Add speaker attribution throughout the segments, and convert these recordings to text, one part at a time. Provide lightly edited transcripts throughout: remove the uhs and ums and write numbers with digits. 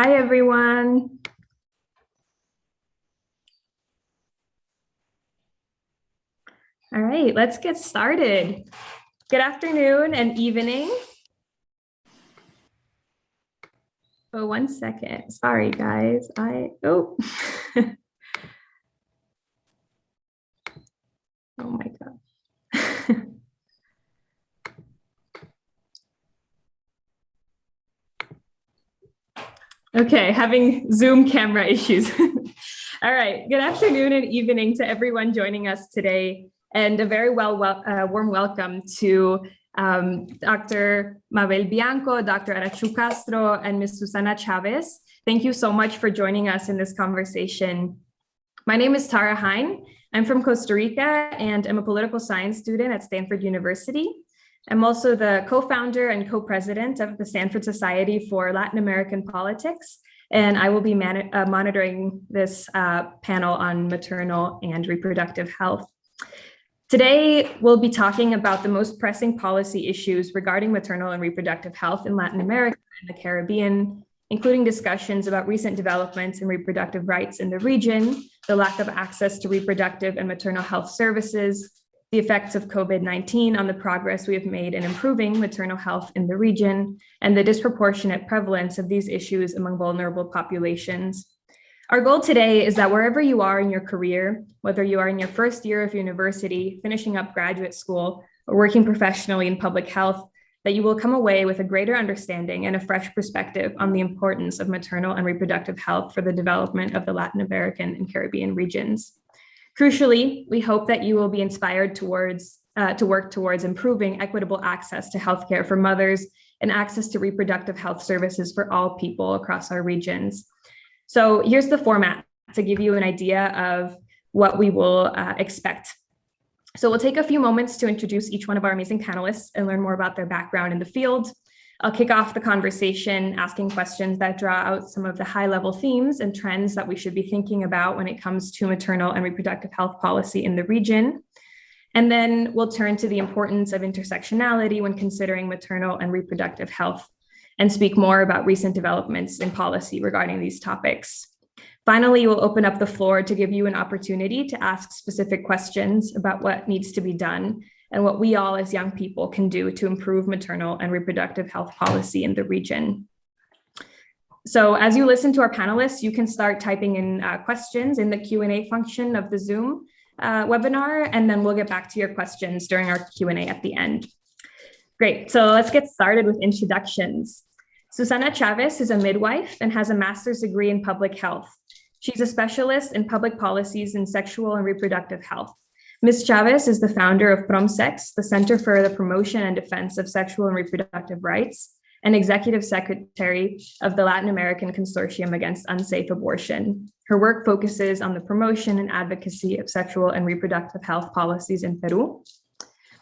Speaker 1: Hi, everyone. All right, let's get started. Good afternoon and evening. Oh, 1 second. Sorry, guys. Oh. Oh my God. Okay, having Zoom camera issues. All right, good afternoon and evening to everyone joining us today, and a very warm welcome to Dr. Mabel Bianco, Dr. Arachu Castro, and Ms. Susana Chavez. Thank you so much for joining us in this conversation. My name is Tara Hein. I'm from Costa Rica, and I'm a political science student at Stanford University. I'm also the co-founder and co-president of the Stanford Society for Latin American Politics, and I will be monitoring this panel on maternal and reproductive health. Today, we'll be talking about the most pressing policy issues regarding maternal and reproductive health in Latin America and the Caribbean, including discussions about recent developments in reproductive rights in the region, the lack of access to reproductive and maternal health services, the effects of COVID-19 on the progress we have made in improving maternal health in the region, and the disproportionate prevalence of these issues among vulnerable populations. Our goal today is that wherever you are in your career, whether you are in your first year of university, finishing up graduate school, or working professionally in public health, that you will come away with a greater understanding and a fresh perspective on the importance of maternal and reproductive health for the development of the Latin American and Caribbean regions. Crucially, we hope that you will be inspired to work towards improving equitable access to healthcare for mothers and access to reproductive health services for all people across our regions. So here's the format to give you an idea of what we will expect. So we'll take a few moments to introduce each one of our amazing panelists and learn more about their background in the field. I'll kick off the conversation asking questions that draw out some of the high-level themes and trends that we should be thinking about when it comes to maternal and reproductive health policy in the region. And then we'll turn to the importance of intersectionality when considering maternal and reproductive health and speak more about recent developments in policy regarding these topics. Finally, we'll open up the floor to give you an opportunity to ask specific questions about what needs to be done and what we all as young people can do to improve maternal and reproductive health policy in the region. So as you listen to our panelists, you can start typing in questions in the Q&A function of the Zoom webinar, and then we'll get back to your questions during our Q&A at the end. Great, so let's get started with introductions. Susana Chavez is a midwife and has a master's degree in public health. She's a specialist in public policies in sexual and reproductive health. Ms. Chavez is the founder of PromSex, the Center for the Promotion and Defense of Sexual and Reproductive Rights, and executive secretary of the Latin American Consortium Against Unsafe Abortion. Her work focuses on the promotion and advocacy of sexual and reproductive health policies in Peru.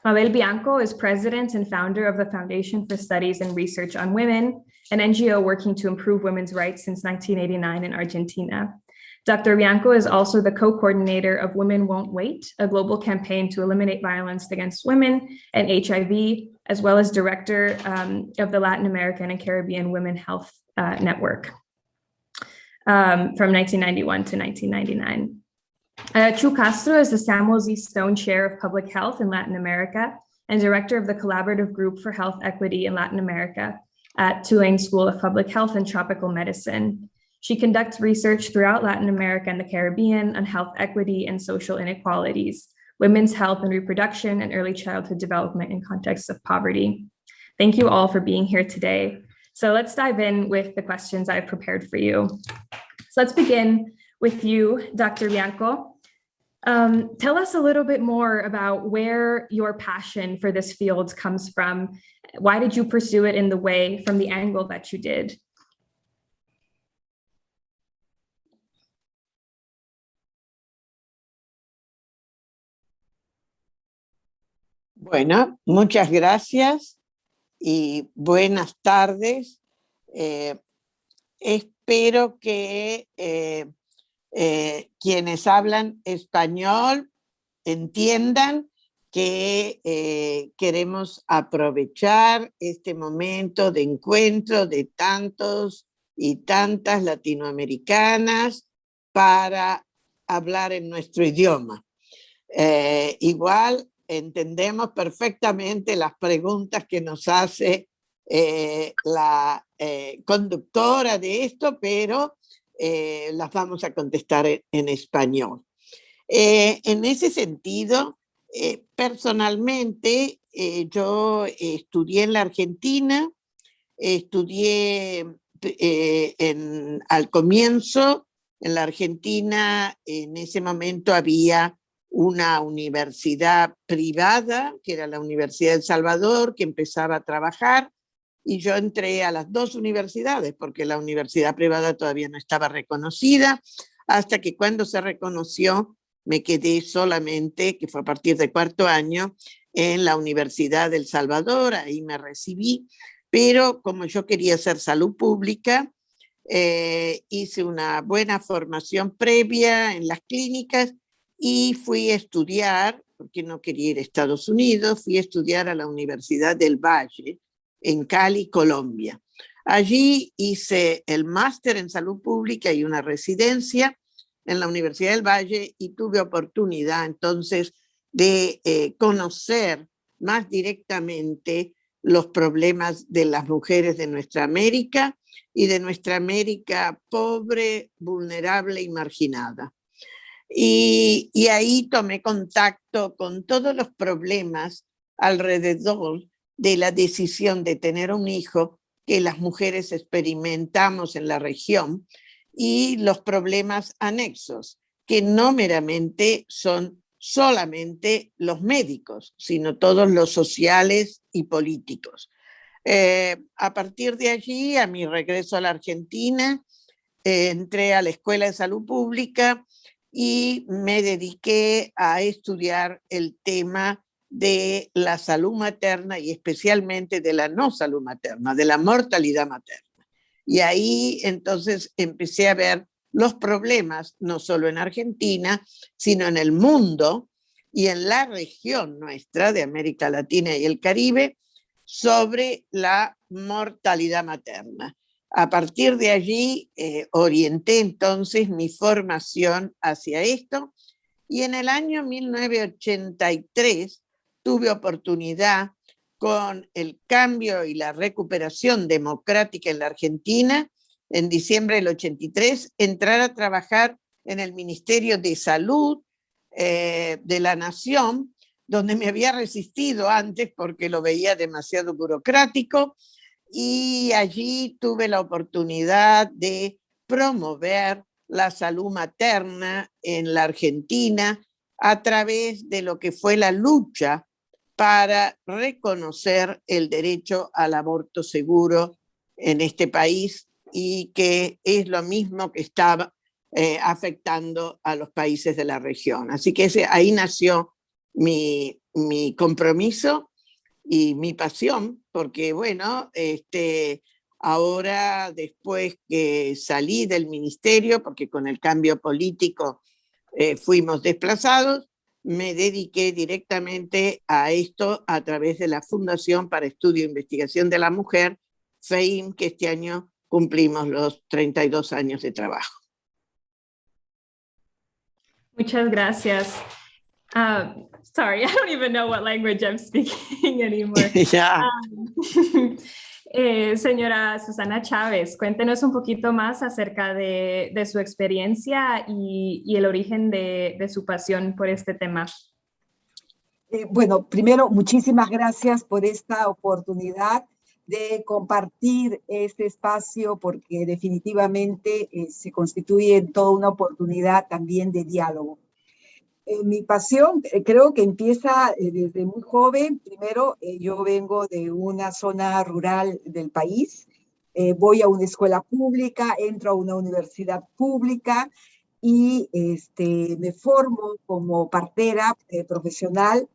Speaker 1: Mabel Bianco is president and founder of the Foundation for Studies and Research on Women, an NGO working to improve women's rights since 1989 in Argentina. Dr. Bianco is also the co-coordinator of Women Won't Wait, a global campaign to eliminate violence against women and HIV, as well as director of the Latin American and Caribbean Women Health Network from 1991 to 1999. Chu Castro is the Samuel Z. Stone Chair of Public Health in Latin America and director of the Collaborative Group for Health Equity in Latin America at Tulane School of Public Health and Tropical Medicine. She conducts research throughout Latin America and the Caribbean on health equity and social inequalities, women's health and reproduction, and early childhood development in contexts of poverty. Thank you all for being here today. So let's dive in with the questions I've prepared for you. So let's begin with you, Dr. Bianco. Tell us a little bit more about where your passion for this field comes from. Why did you pursue it in the way, from the angle that you did?
Speaker 2: Bueno, muchas gracias y buenas tardes. Espero que quienes hablan español entiendan que queremos aprovechar este momento de encuentro de tantos y tantas latinoamericanas para hablar en nuestro idioma. Igual entendemos perfectamente las preguntas que nos hace la conductora de esto, pero las vamos a contestar en español. En ese sentido, personalmente, yo estudié en la Argentina, estudié al comienzo en la Argentina. En ese momento había una universidad privada, que era la Universidad de El Salvador, que empezaba a trabajar, y yo entré a las dos universidades, porque la universidad privada todavía no estaba reconocida, hasta que cuando se reconoció me quedé solamente, que fue a partir de cuarto año, en la Universidad de El Salvador. Ahí me recibí, pero como yo quería hacer salud pública, hice una buena formación previa en las clínicas y fui a estudiar, porque no quería ir a Estados Unidos, fui a estudiar a la Universidad del Valle, en Cali, Colombia. Allí hice el máster en salud pública y una residencia en la Universidad del Valle, y tuve oportunidad entonces de conocer más directamente los problemas de las mujeres de nuestra América, y de nuestra América pobre, vulnerable y marginada. Y ahí tomé contacto con todos los problemas alrededor de la decisión de tener un hijo que las mujeres experimentamos en la región, y los problemas anexos, que no meramente son solamente los médicos, sino todos los sociales y políticos. A partir de allí, a mi regreso a la Argentina, entré a la Escuela de Salud Pública y me dediqué a estudiar el tema de la salud materna, y especialmente de la no salud materna, de la mortalidad materna. Y ahí entonces empecé a ver los problemas, no solo en Argentina, sino en el mundo y en la región nuestra de América Latina y el Caribe, sobre la mortalidad materna. A partir de allí orienté entonces mi formación hacia esto, y en el año 1983 tuve oportunidad, con el cambio y la recuperación democrática en la Argentina, en diciembre del 83, entrar a trabajar en el Ministerio de Salud de la Nación, donde me había resistido antes porque lo veía demasiado burocrático, y allí tuve la oportunidad de promover la salud materna en la Argentina a través de lo que fue la lucha para reconocer el derecho al aborto seguro en este país, y que es lo mismo que estaba afectando a los países de la región. Así que ahí nació mi compromiso y mi pasión, porque bueno, ahora, después que salí del ministerio, porque con el cambio político fuimos desplazados, me dediqué directamente a esto a través de la Fundación para Estudio e Investigación de la Mujer, FEIM, que este año cumplimos los 32 años de trabajo.
Speaker 1: Muchas gracias. Sorry, I don't even know what language I'm speaking anymore.
Speaker 2: Yeah.
Speaker 1: Señora Susana Chávez, cuéntenos un poquito más acerca de su experiencia y el origen de su pasión por este tema.
Speaker 3: Bueno, primero, muchísimas gracias por esta oportunidad de compartir este espacio, porque definitivamente se constituye en toda una oportunidad también de diálogo. Mi pasión creo que empieza desde muy joven. Primero, yo vengo de una zona rural del país, voy a una escuela pública, entro a una universidad pública y me formo como partera profesional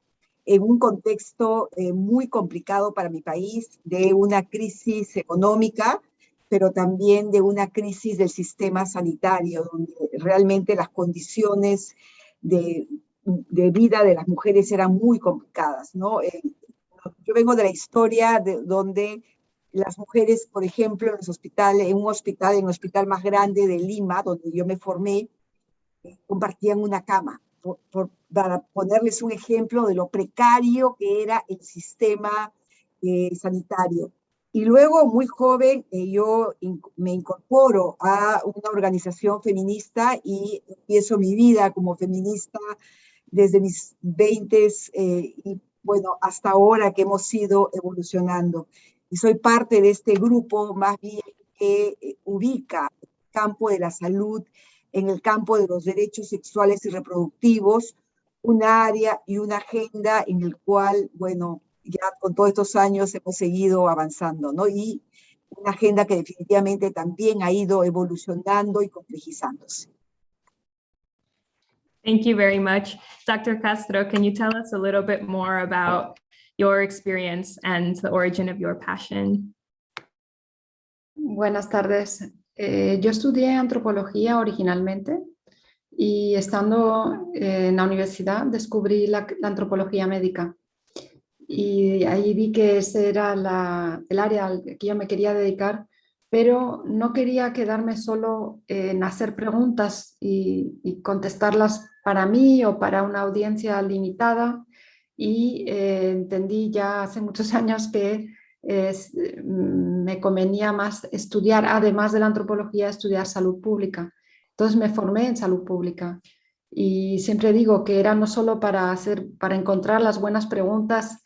Speaker 3: en un contexto muy complicado para mi país, de una crisis económica, pero también de una crisis del sistema sanitario, donde realmente las condiciones de vida de las mujeres eran muy complicadas, ¿no? Yo vengo de la historia donde las mujeres, por ejemplo, en un hospital más grande de Lima, donde yo me formé, compartían una cama, para ponerles un ejemplo de lo precario que era el sistema sanitario. Y luego, muy joven, yo me incorporo a una organización feminista y empiezo mi vida como feminista desde mis 20s y bueno, hasta ahora que hemos ido evolucionando. Y soy parte de este grupo más bien que ubica el campo de la salud en el campo de los derechos sexuales y reproductivos, un área y una agenda en el cual, bueno, ya con todos estos años hemos seguido avanzando, ¿no? Y una agenda que definitivamente también ha ido evolucionando y complejizándose.
Speaker 1: Thank you very much. Dr. Castro, can you tell us a little bit more about your experience and the origin of your passion?
Speaker 4: Buenas tardes. Yo estudié antropología originalmente y estando en la universidad descubrí la antropología médica. Y ahí vi que ese era el área al que yo me quería dedicar, pero no quería quedarme solo en hacer preguntas y contestarlas para mí o para una audiencia limitada. Y entendí ya hace muchos años que me convenía más estudiar, además de la antropología, estudiar salud pública. Entonces me formé en salud pública. Y siempre digo que era no solo para encontrar las buenas preguntas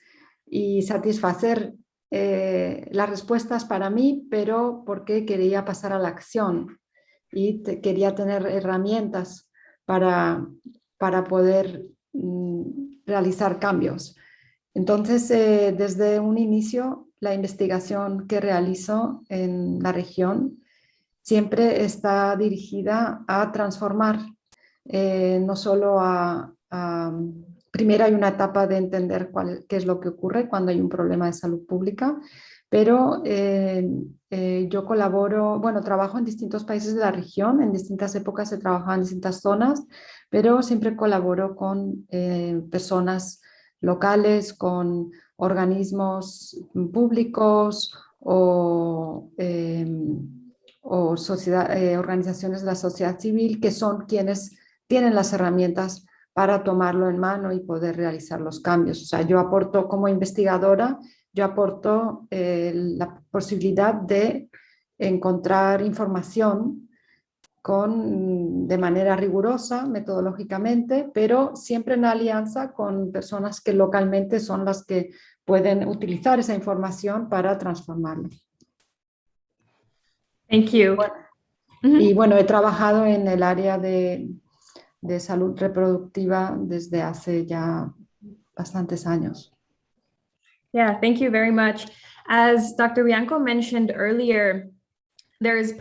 Speaker 4: y satisfacer las respuestas para mí, pero porque quería pasar a la acción y quería tener herramientas para poder realizar cambios. Entonces, desde un inicio, la investigación que realizo en la región siempre está dirigida a transformar, no solo primero hay una etapa de entender qué es lo que ocurre cuando hay un problema de salud pública, pero yo trabajo en distintos países de la región, en distintas épocas he trabajado en distintas zonas, pero siempre colaboro con personas locales, con organismos públicos o organizaciones de la sociedad civil, que son quienes tienen las herramientas para tomarlo en mano y poder realizar los cambios. O sea, yo aporto como investigadora, yo aporto la posibilidad de encontrar información de manera rigurosa, metodológicamente, pero siempre en alianza con personas que localmente son las que pueden utilizar esa información para transformarlo.
Speaker 1: Thank you.
Speaker 4: Y bueno, he trabajado en el área de salud reproductiva desde hace ya bastantes años.
Speaker 1: Yeah, thank you very much. As Dr. Bianco mentioned earlier, there's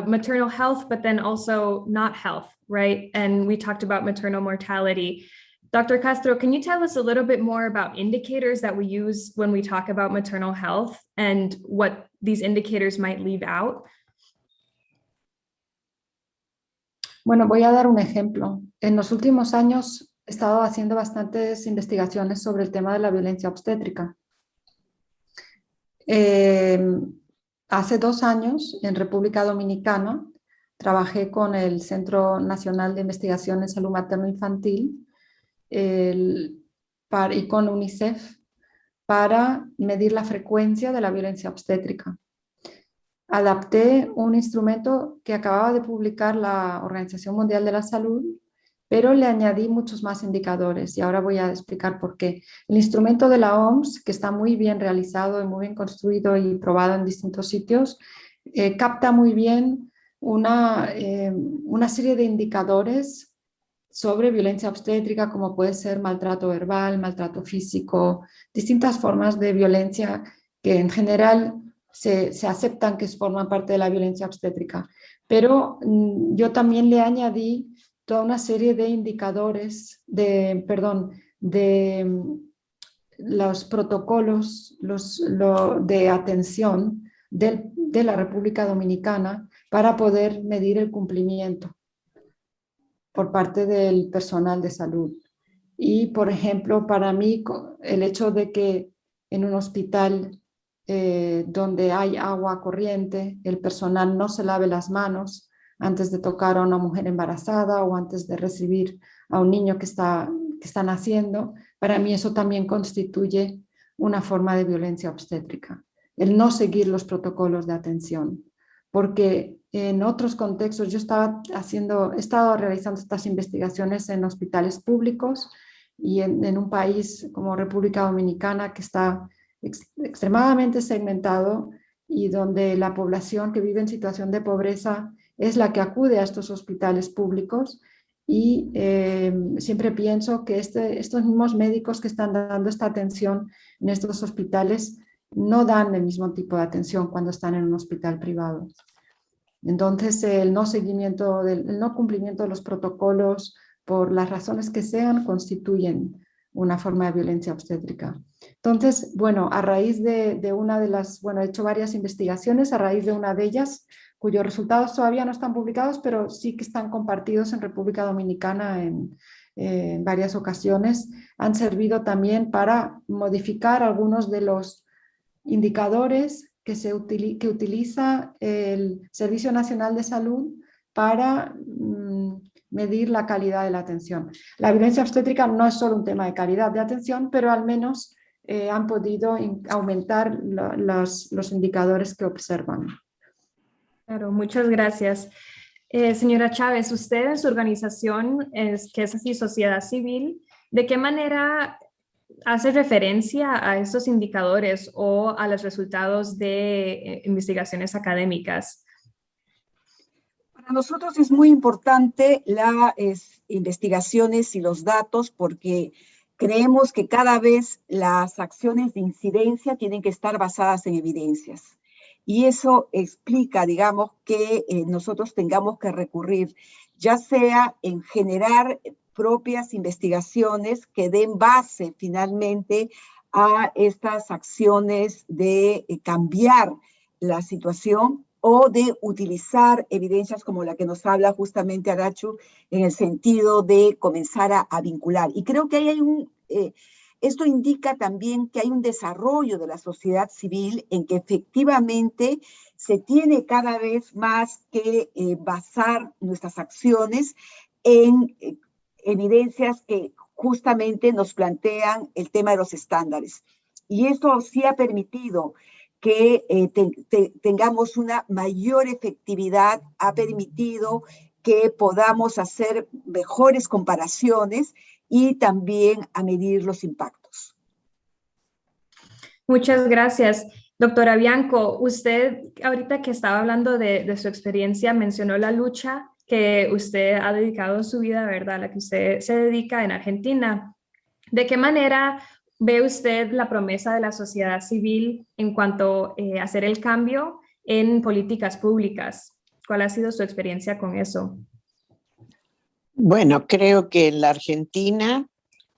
Speaker 1: maternal health, but then also not health, right? And we talked about maternal mortality. Dr. Castro, can you tell us a little bit more about indicators that we use when we talk about maternal health and what these indicators might leave out?
Speaker 4: Bueno, voy a dar un ejemplo. En los últimos años he estado haciendo bastantes investigaciones sobre el tema de la violencia obstétrica. Hace 2 años, en República Dominicana, trabajé con el Centro Nacional de Investigación en Salud Materno-Infantil y con UNICEF para medir la frecuencia de la violencia obstétrica. Adapté un instrumento que acababa de publicar la Organización Mundial de la Salud, pero le añadí muchos más indicadores y ahora voy a explicar por qué. El instrumento de la OMS, que está muy bien realizado y muy bien construido y probado en distintos sitios, capta muy bien una serie de indicadores sobre violencia obstétrica, como puede ser maltrato verbal, maltrato físico, distintas formas de violencia que en general se aceptan que forman parte de la violencia obstétrica. Pero yo también le añadí toda una serie de indicadores de los protocolos de atención de la República Dominicana para poder medir el cumplimiento por parte del personal de salud. Y, por ejemplo, para mí, el hecho de que en un hospital donde hay agua corriente, el personal no se lave las manos antes de tocar a una mujer embarazada o antes de recibir a un niño que está naciendo, para mí eso también constituye una forma de violencia obstétrica, el no seguir los protocolos de atención. Porque en otros contextos yo he estado realizando estas investigaciones en hospitales públicos y en un país como República Dominicana que está extremadamente segmentado y donde la población que vive en situación de pobreza es la que acude a estos hospitales públicos y siempre pienso que estos mismos médicos que están dando esta atención en estos hospitales no dan el mismo tipo de atención cuando están en un hospital privado. Entonces, el no cumplimiento de los protocolos, por las razones que sean, constituyen una forma de violencia obstétrica. Entonces, bueno, a raíz de una de las, he hecho varias investigaciones, a raíz de una de ellas, cuyos resultados todavía no están publicados, pero sí que están compartidos en República Dominicana en varias ocasiones, han servido también para modificar algunos de los indicadores que utiliza el Servicio Nacional de Salud para medir la calidad de la atención. La violencia obstétrica no es solo un tema de calidad de atención, pero al menos han podido aumentar los indicadores que observan.
Speaker 1: Claro, muchas gracias. Señora Chávez, usted en su organización, que es así sociedad civil, ¿de qué manera hace referencia a estos indicadores o a los resultados de investigaciones académicas?
Speaker 3: Para nosotros es muy importante las investigaciones y los datos porque creemos que cada vez las acciones de incidencia tienen que estar basadas en evidencias. Y eso explica, digamos, que nosotros tengamos que recurrir, ya sea en generar propias investigaciones que den base finalmente a estas acciones de cambiar la situación o de utilizar evidencias como la que nos habla justamente Arachu en el sentido de comenzar a vincular. Y creo que ahí hay esto indica también que hay un desarrollo de la sociedad civil en que efectivamente se tiene cada vez más que basar nuestras acciones en evidencias que justamente nos plantean el tema de los estándares. Y esto sí ha permitido que tengamos una mayor efectividad, ha permitido que podamos hacer mejores comparaciones y también a medir los impactos.
Speaker 1: Muchas gracias. Doctora Bianco, usted ahorita que estaba hablando de su experiencia mencionó la lucha que usted ha dedicado su vida, ¿verdad? A la que usted se dedica en Argentina. ¿De qué manera ve usted la promesa de la sociedad civil en cuanto a hacer el cambio en políticas públicas? ¿Cuál ha sido su experiencia con eso?
Speaker 2: Bueno, creo que en la Argentina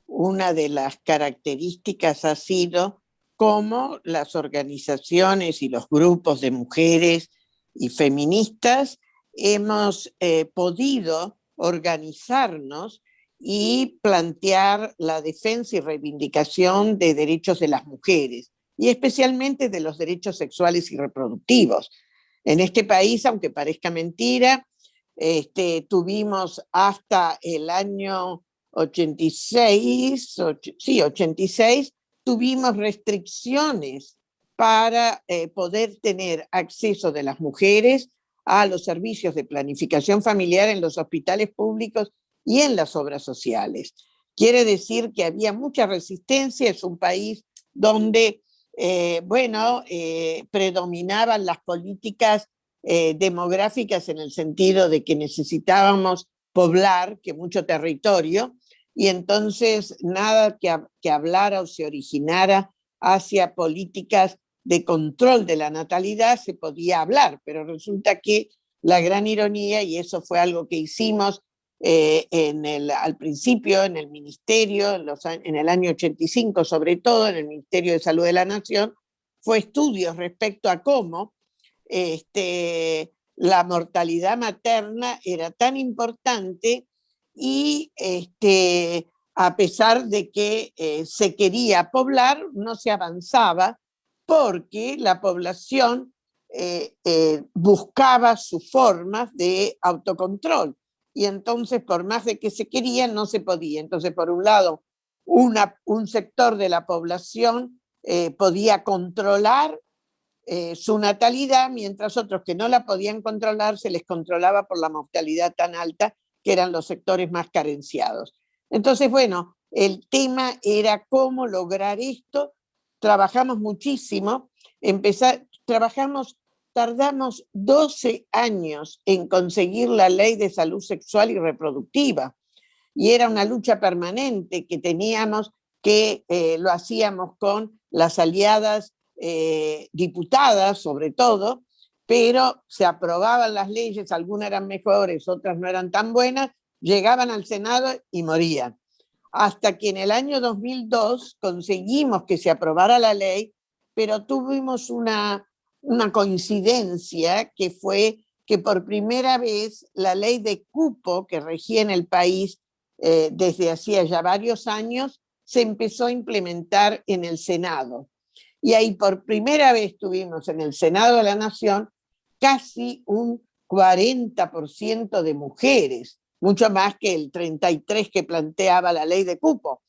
Speaker 2: una de las características ha sido cómo las organizaciones y los grupos de mujeres y feministas hemos podido organizarnos y plantear la defensa y reivindicación de derechos de las mujeres, y especialmente de los derechos sexuales y reproductivos. En este país, aunque parezca mentira, tuvimos hasta el año 86, tuvimos restricciones para poder tener acceso de las mujeres a los servicios de planificación familiar en los hospitales públicos y en las obras sociales. Quiere decir que había mucha resistencia, es un país donde, predominaban las políticas demográficas en el sentido de que necesitábamos poblar, que mucho territorio, y entonces nada que hablara o se originara hacia políticas de control de la natalidad se podía hablar, pero resulta que la gran ironía, y eso fue algo que hicimos al principio en el ministerio, en el año 85 sobre todo, en el Ministerio de Salud de la Nación, fue estudios respecto a cómo la mortalidad materna era tan importante y a pesar de que se quería poblar, no se avanzaba porque la población buscaba sus formas de autocontrol. Y entonces, por más de que se quería, no se podía. Entonces, por un lado, un sector de la población podía controlar su natalidad, mientras otros que no la podían controlar, se les controlaba por la mortalidad tan alta, que eran los sectores más carenciados. Entonces, bueno, el tema era cómo lograr esto. Trabajamos muchísimo, tardamos 12 años en conseguir la ley de salud sexual y reproductiva, y era una lucha permanente que teníamos, que lo hacíamos con las aliadas diputadas sobre todo, pero se aprobaban las leyes, algunas eran mejores, otras no eran tan buenas, llegaban al Senado y morían. Hasta que en el año 2002 conseguimos que se aprobara la ley, pero tuvimos una coincidencia, que fue que por primera vez la ley de cupo que regía en el país desde hacía ya varios años se empezó a implementar en el Senado. Y ahí por primera vez tuvimos en el Senado de la Nación casi un 40% de mujeres, mucho más que el 33% que planteaba la ley de cupo.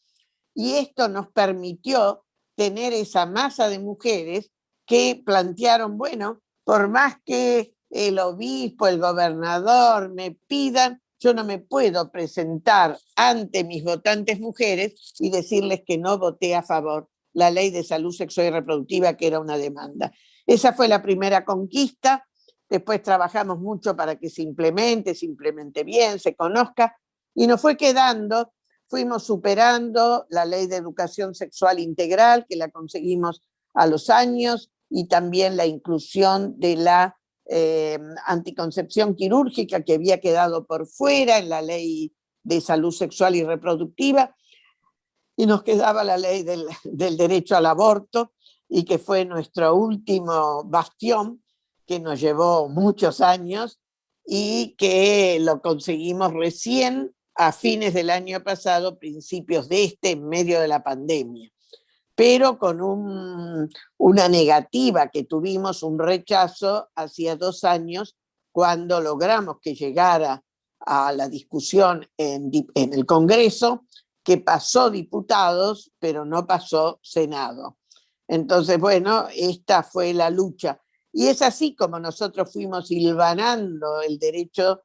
Speaker 2: Y esto nos permitió tener esa masa de mujeres que plantearon, bueno, por más que el obispo, el gobernador me pidan, yo no me puedo presentar ante mis votantes mujeres y decirles que no voté a favor la ley de salud sexual y reproductiva, que era una demanda. Esa fue la primera conquista. Después trabajamos mucho para que se implemente bien, se conozca, y nos fue quedando. Fuimos superando la ley de educación sexual integral, que la conseguimos a los años, y también la inclusión de la anticoncepción quirúrgica, que había quedado por fuera en la ley de salud sexual y reproductiva, y nos quedaba la ley del derecho al aborto, y que fue nuestro último bastión, que nos llevó muchos años y que lo conseguimos recién a fines del año pasado, principios de en medio de la pandemia, pero con una negativa que tuvimos, un rechazo hacía 2 años, cuando logramos que llegara a la discusión en el Congreso, que pasó diputados, pero no pasó Senado. Entonces, bueno, esta fue la lucha. Y es así como nosotros fuimos hilvanando el derecho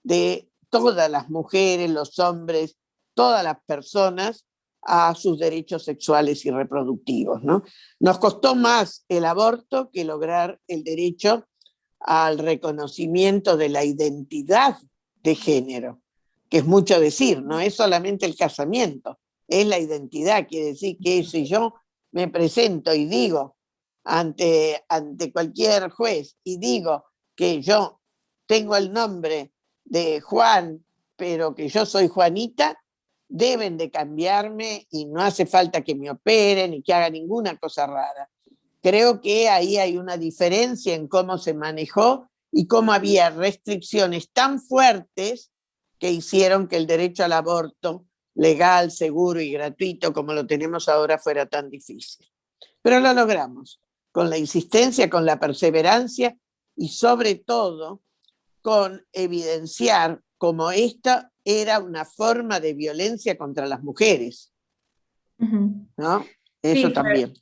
Speaker 2: de todas las mujeres, los hombres, todas las personas a sus derechos sexuales y reproductivos, ¿no? Nos costó más el aborto que lograr el derecho al reconocimiento de la identidad de género, que es mucho decir, no es solamente el casamiento, es la identidad. Quiere decir que si yo me presento y digo ante cualquier juez y digo que yo tengo el nombre de Juan, pero que yo soy Juanita, deben de cambiarme y no hace falta que me operen ni que haga ninguna cosa rara. Creo que ahí hay una diferencia en cómo se manejó y cómo había restricciones tan fuertes que hicieron que el derecho al aborto legal, seguro y gratuito como lo tenemos ahora fuera tan difícil. Pero lo logramos, con la insistencia, con la perseverancia y sobre todo con evidenciar cómo esta era una forma de violencia contra las mujeres, ¿no? Eso
Speaker 1: Sí,
Speaker 2: también.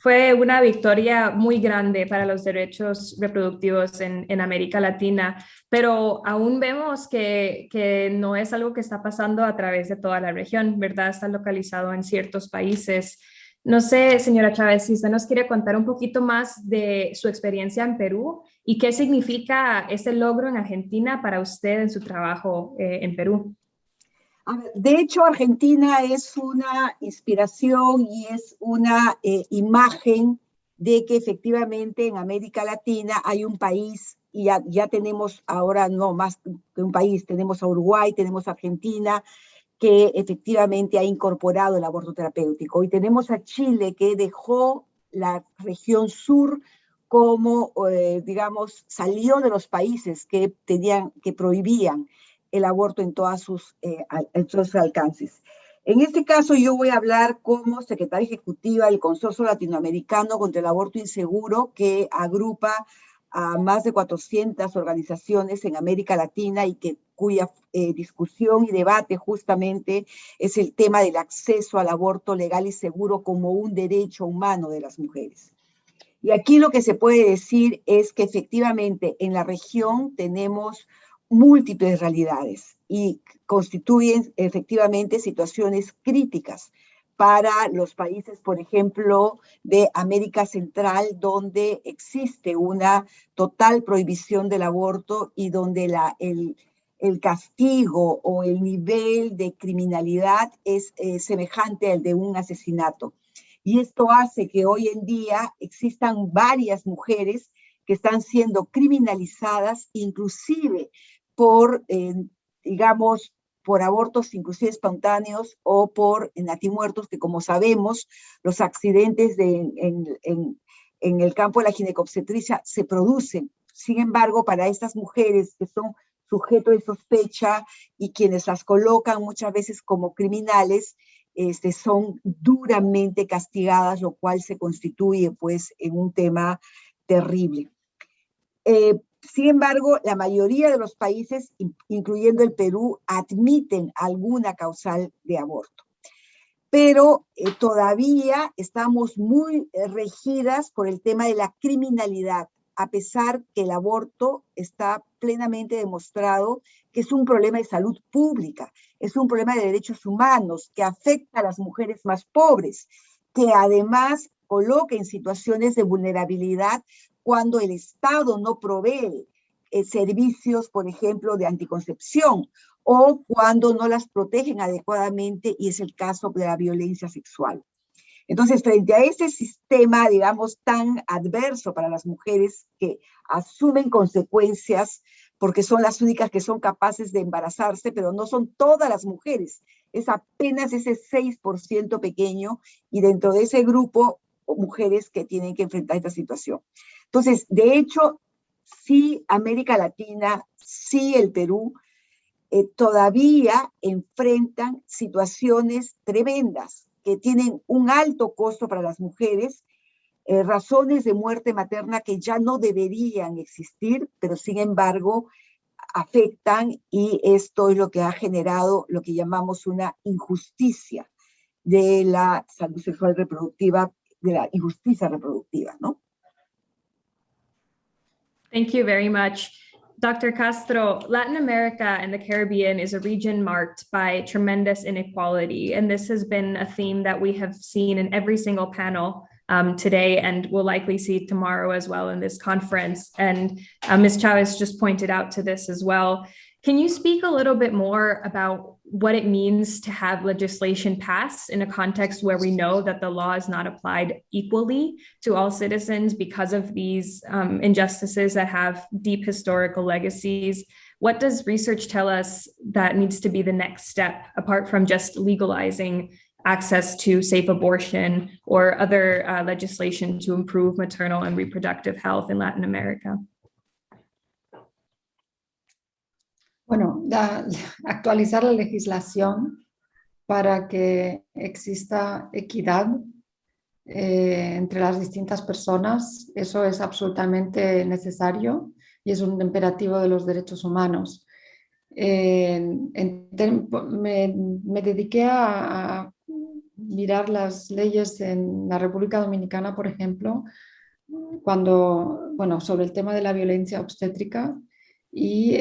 Speaker 1: Fue una victoria muy grande para los derechos reproductivos en América Latina, pero aún vemos que no es algo que está pasando a través de toda la región, ¿verdad? Está localizado en ciertos países. No sé, señora Chávez, si usted nos quiere contar un poquito más de su experiencia en Perú y qué significa ese logro en Argentina para usted en su trabajo en Perú.
Speaker 3: A ver, de hecho, Argentina es una inspiración y es una imagen de que efectivamente en América Latina hay un país, y ya tenemos ahora no más que un país, tenemos a Uruguay, tenemos a Argentina, que efectivamente ha incorporado el aborto terapéutico. Y tenemos a Chile, que dejó la región sur como, digamos, salió de los países que prohibían el aborto en todos sus alcances. En este caso yo voy a hablar como secretaria ejecutiva del Consorcio Latinoamericano contra el Aborto Inseguro, que agrupa a más de 400 organizaciones en América Latina y cuya discusión y debate justamente es el tema del acceso al aborto legal y seguro como un derecho humano de las mujeres. Y aquí lo que se puede decir es que efectivamente en la región tenemos múltiples realidades y constituyen efectivamente situaciones críticas para los países, por ejemplo, de América Central, donde existe una total prohibición del aborto y donde el castigo o el nivel de criminalidad es semejante al de un asesinato. Y esto hace que hoy en día existan varias mujeres que están siendo criminalizadas, inclusive por, digamos, por abortos inclusive espontáneos o por natimuertos, que como sabemos, los accidentes en el campo de la ginecobstetricia se producen. Sin embargo, para estas mujeres que son sujeto de sospecha y quienes las colocan muchas veces como criminales, son duramente castigadas, lo cual se constituye pues en un tema terrible. Sin embargo, la mayoría de los países, incluyendo el Perú, admiten alguna causal de aborto. Pero todavía estamos muy regidas por el tema de la criminalidad, a pesar que el aborto está plenamente demostrado que es un problema de salud pública, es un problema de derechos humanos que afecta a las mujeres más pobres, que además coloca en situaciones de vulnerabilidad cuando el Estado no provee servicios, por ejemplo, de anticoncepción, o cuando no las protegen adecuadamente, y es el caso de la violencia sexual. Entonces, frente a ese sistema, digamos, tan adverso para las mujeres que asumen consecuencias porque son las únicas que son capaces de embarazarse, pero no son todas las mujeres, es apenas ese 6% pequeño, y dentro de ese grupo, mujeres que tienen que enfrentar esta situación. Entonces, de hecho, sí América Latina, sí el Perú, todavía enfrentan situaciones tremendas que tienen un alto costo para las mujeres, razones de muerte materna que ya no deberían existir, pero sin embargo afectan, y esto es lo que ha generado lo que llamamos una injusticia de la salud sexual reproductiva, de la injusticia reproductiva, ¿no?
Speaker 1: Thank you very much. Dr. Castro, Latin America and the Caribbean is a region marked by tremendous inequality, and this has been a theme that we have seen in every single panel today, and we'll likely see tomorrow as well in this conference. And Ms. Chavez just pointed out to this as well. Can you speak a little bit more about what it means to have legislation pass in a context where we know that the law is not applied equally to all citizens because of these injustices that have deep historical legacies? What does research tell us that needs to be the next step, apart from just legalizing access to safe abortion or other legislation to improve maternal and reproductive health in Latin America?
Speaker 4: Bueno, actualizar la legislación para que exista equidad entre las distintas personas, eso es absolutamente necesario y es un imperativo de los derechos humanos. Me dediqué a mirar las leyes en la República Dominicana, por ejemplo, sobre el tema de la violencia obstétrica, y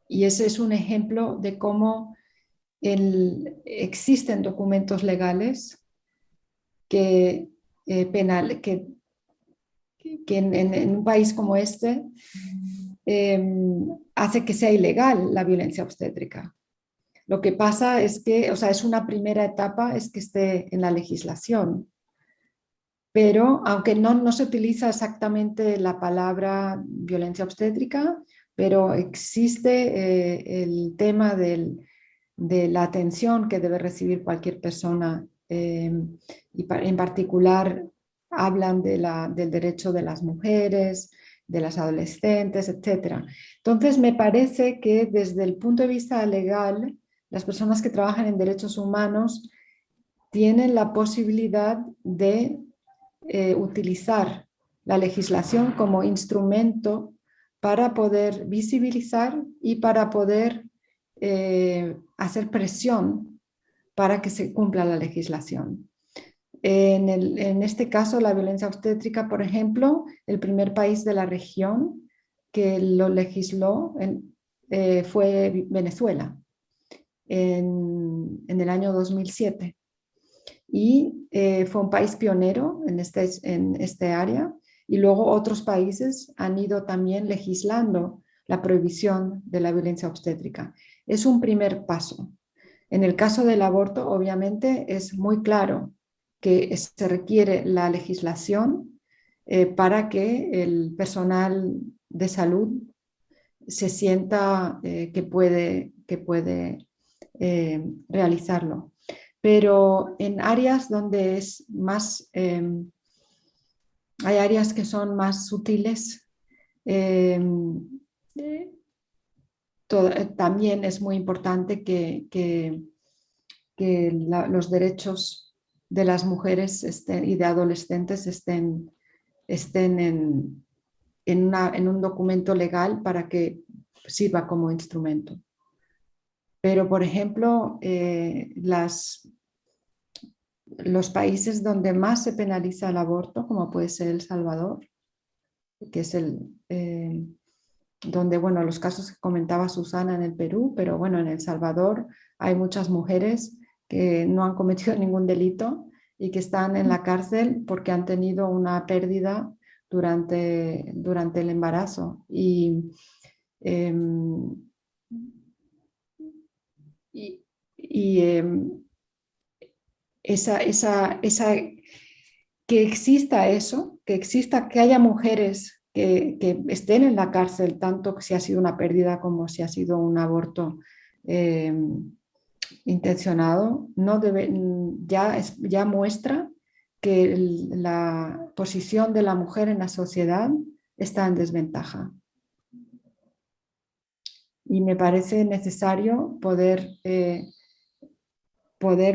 Speaker 4: ese es un ejemplo de cómo existen documentos legales que en un país como este hace que sea ilegal la violencia obstétrica. Lo que pasa es que, es una primera etapa, es que esté en la legislación. Pero aunque no se utiliza exactamente la palabra violencia obstétrica, pero existe el tema de la atención que debe recibir cualquier persona, y en particular hablan del derecho de las mujeres, de las adolescentes, etc. Entonces me parece que desde el punto de vista legal las personas que trabajan en derechos humanos tienen la posibilidad de utilizar la legislación como instrumento para poder visibilizar y para poder hacer presión para que se cumpla la legislación. En este caso, la violencia obstétrica, por ejemplo, el primer país de la región que lo legisló fue Venezuela en el año 2007. Y fue un país pionero en este área, y luego otros países han ido también legislando la prohibición de la violencia obstétrica. Es un primer paso. En el caso del aborto, obviamente, es muy claro que se requiere la legislación para que el personal de salud se sienta que puede realizarlo. Pero en áreas donde es más, hay áreas que son más sutiles, también es muy importante que los derechos de las mujeres y de adolescentes estén en un documento legal para que sirva como instrumento. Pero, por ejemplo, los países donde más se penaliza el aborto, como puede ser El Salvador, que es donde, bueno, los casos que comentaba Susana en el Perú, pero bueno, en El Salvador hay muchas mujeres que no han cometido ningún delito y que están en la cárcel porque han tenido una pérdida durante el embarazo. Que exista eso, que haya mujeres que estén en la cárcel, tanto si ha sido una pérdida como si ha sido un aborto intencionado, ya muestra que la posición de la mujer en la sociedad está en desventaja. Y me parece necesario poder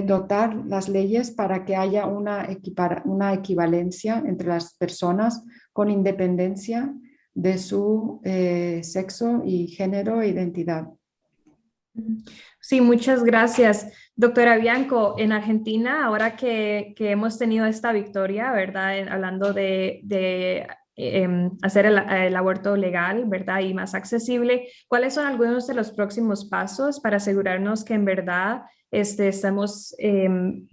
Speaker 4: dotar las leyes para que haya una equivalencia entre las personas con independencia de su sexo y género e identidad.
Speaker 1: Sí, muchas gracias. Doctora Bianco, en Argentina, ahora que hemos tenido esta victoria, ¿verdad? Hablando de hacer el aborto legal, ¿verdad? Y más accesible, ¿cuáles son algunos de los próximos pasos para asegurarnos que en verdad estamos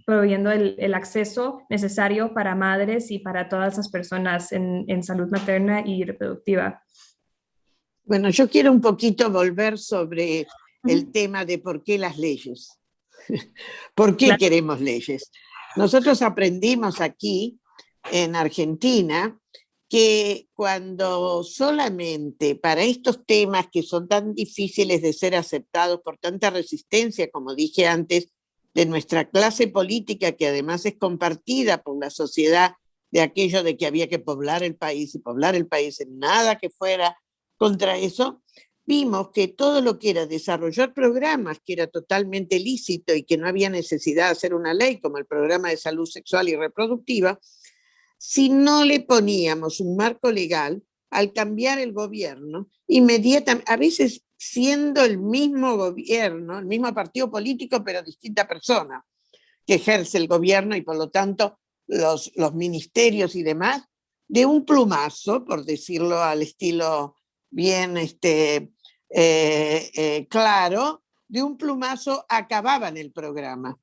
Speaker 1: proveyendo el acceso necesario para madres y para todas las personas en salud materna y reproductiva?
Speaker 2: Bueno, yo quiero un poquito volver sobre el tema de por qué las leyes. ¿Por qué queremos leyes? Nosotros aprendimos aquí en Argentina que cuando solamente para estos temas que son tan difíciles de ser aceptados por tanta resistencia, como dije antes, de nuestra clase política, que además es compartida por la sociedad, de aquello de que había que poblar el país y poblar el país en nada que fuera contra eso, vimos que todo lo que era desarrollar programas, que era totalmente lícito y que no había necesidad de hacer una ley, como el programa de salud sexual y reproductiva, si no le poníamos un marco legal, al cambiar el gobierno, inmediatamente, a veces siendo el mismo gobierno, el mismo partido político, pero distinta persona que ejerce el gobierno y por lo tanto los ministerios y demás, de un plumazo, por decirlo al estilo bien claro, de un plumazo acababan el programa.